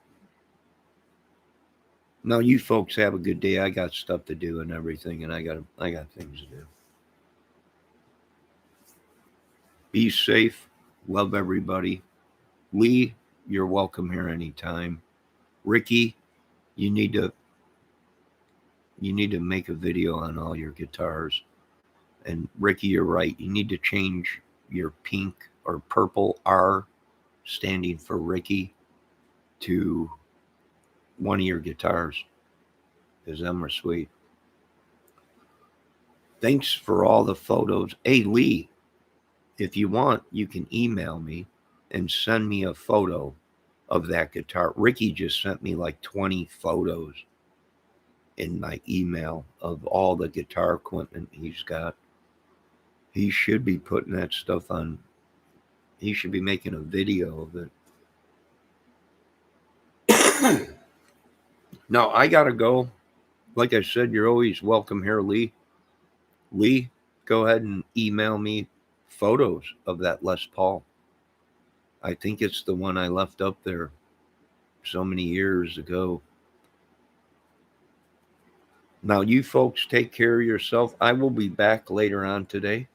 Now you folks have a good day. I got stuff to do and everything, and I got things to do. Be safe. Love everybody. Lee, you're welcome here anytime. Ricky, you need to make a video on all your guitars. And Ricky, you're right. You need to change your pink or purple R standing for Ricky to one of your guitars, because them are sweet. Thanks for all the photos. Hey, Lee, if you want, you can email me and send me a photo of that guitar. Ricky just sent me like 20 photos in my email of all the guitar equipment he's got. He should be putting that stuff on. He should be making a video of it. Now, I got to go. Like I said, you're always welcome here, Lee. Lee, go ahead and email me photos of that Les Paul. I think it's the one I left up there so many years ago. Now, you folks take care of yourself. I will be back later on today.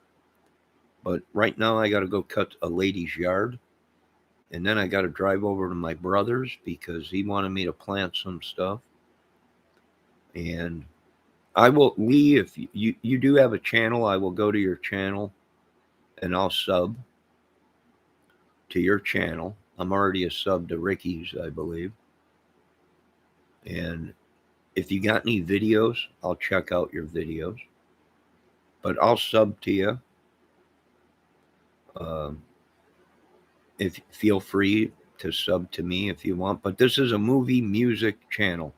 But right now, I got to go cut a lady's yard. And then I got to drive over to my brother's because he wanted me to plant some stuff. And I will, Lee, if you do have a channel, I will go to your channel and I'll sub to your channel. I'm already a sub to Ricky's, I believe. And if you got any videos, I'll check out your videos. But I'll sub to you. If feel free to sub to me if you want. But this is a movie music channel.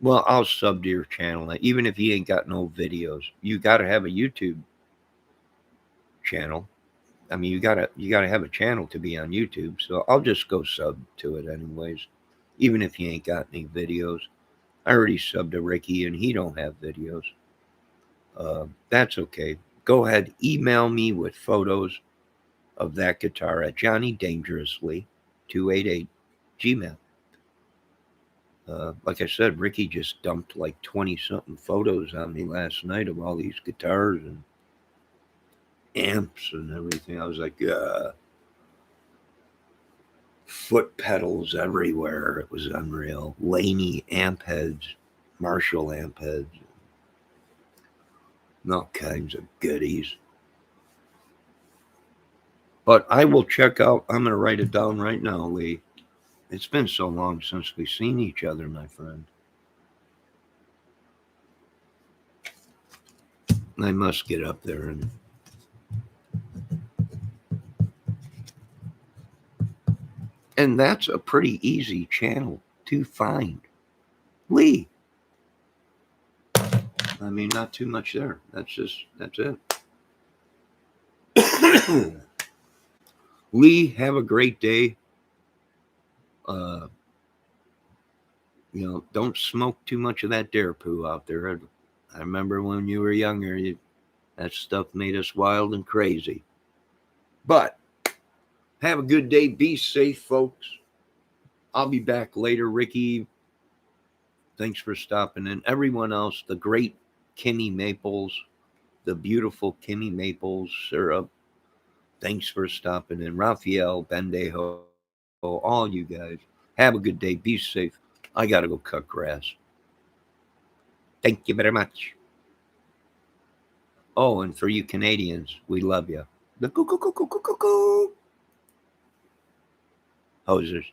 Well, I'll sub to your channel. Even if you ain't got no videos, you got to have a YouTube channel. I mean, you gotta have a channel to be on YouTube. So I'll just go sub to it anyways, even if you ain't got any videos. I already subbed to Ricky and he don't have videos. That's okay. Go ahead, email me with photos of that guitar at JohnnyDangerously288 Gmail. Like I said, Ricky just dumped like 20-something photos on me last night of all these guitars and amps and everything. I was like, foot pedals everywhere. It was unreal. Laney amp heads, Marshall amp heads. all kinds of goodies. But I will check out. I'm going to write it down right now, Lee. It's been so long since we've seen each other, my friend. I must get up there and that's a pretty easy channel to find. Lee. I mean, not too much there. That's it. Lee, have a great day. Don't smoke too much of that dare poo out there. I remember when you were younger, that stuff made us wild and crazy. But have a good day. Be safe, folks. I'll be back later. Ricky, thanks for stopping in. Everyone else, the great Kimmy Maples, the beautiful Kimmy Maples syrup, thanks for stopping in. Raphael, Bendejo, all you guys, have a good day. Be safe. I got to go cut grass. Thank you very much. Oh, and for you Canadians, we love you. The cuckoo, cuckoo, cuckoo, cuckoo. Hosers.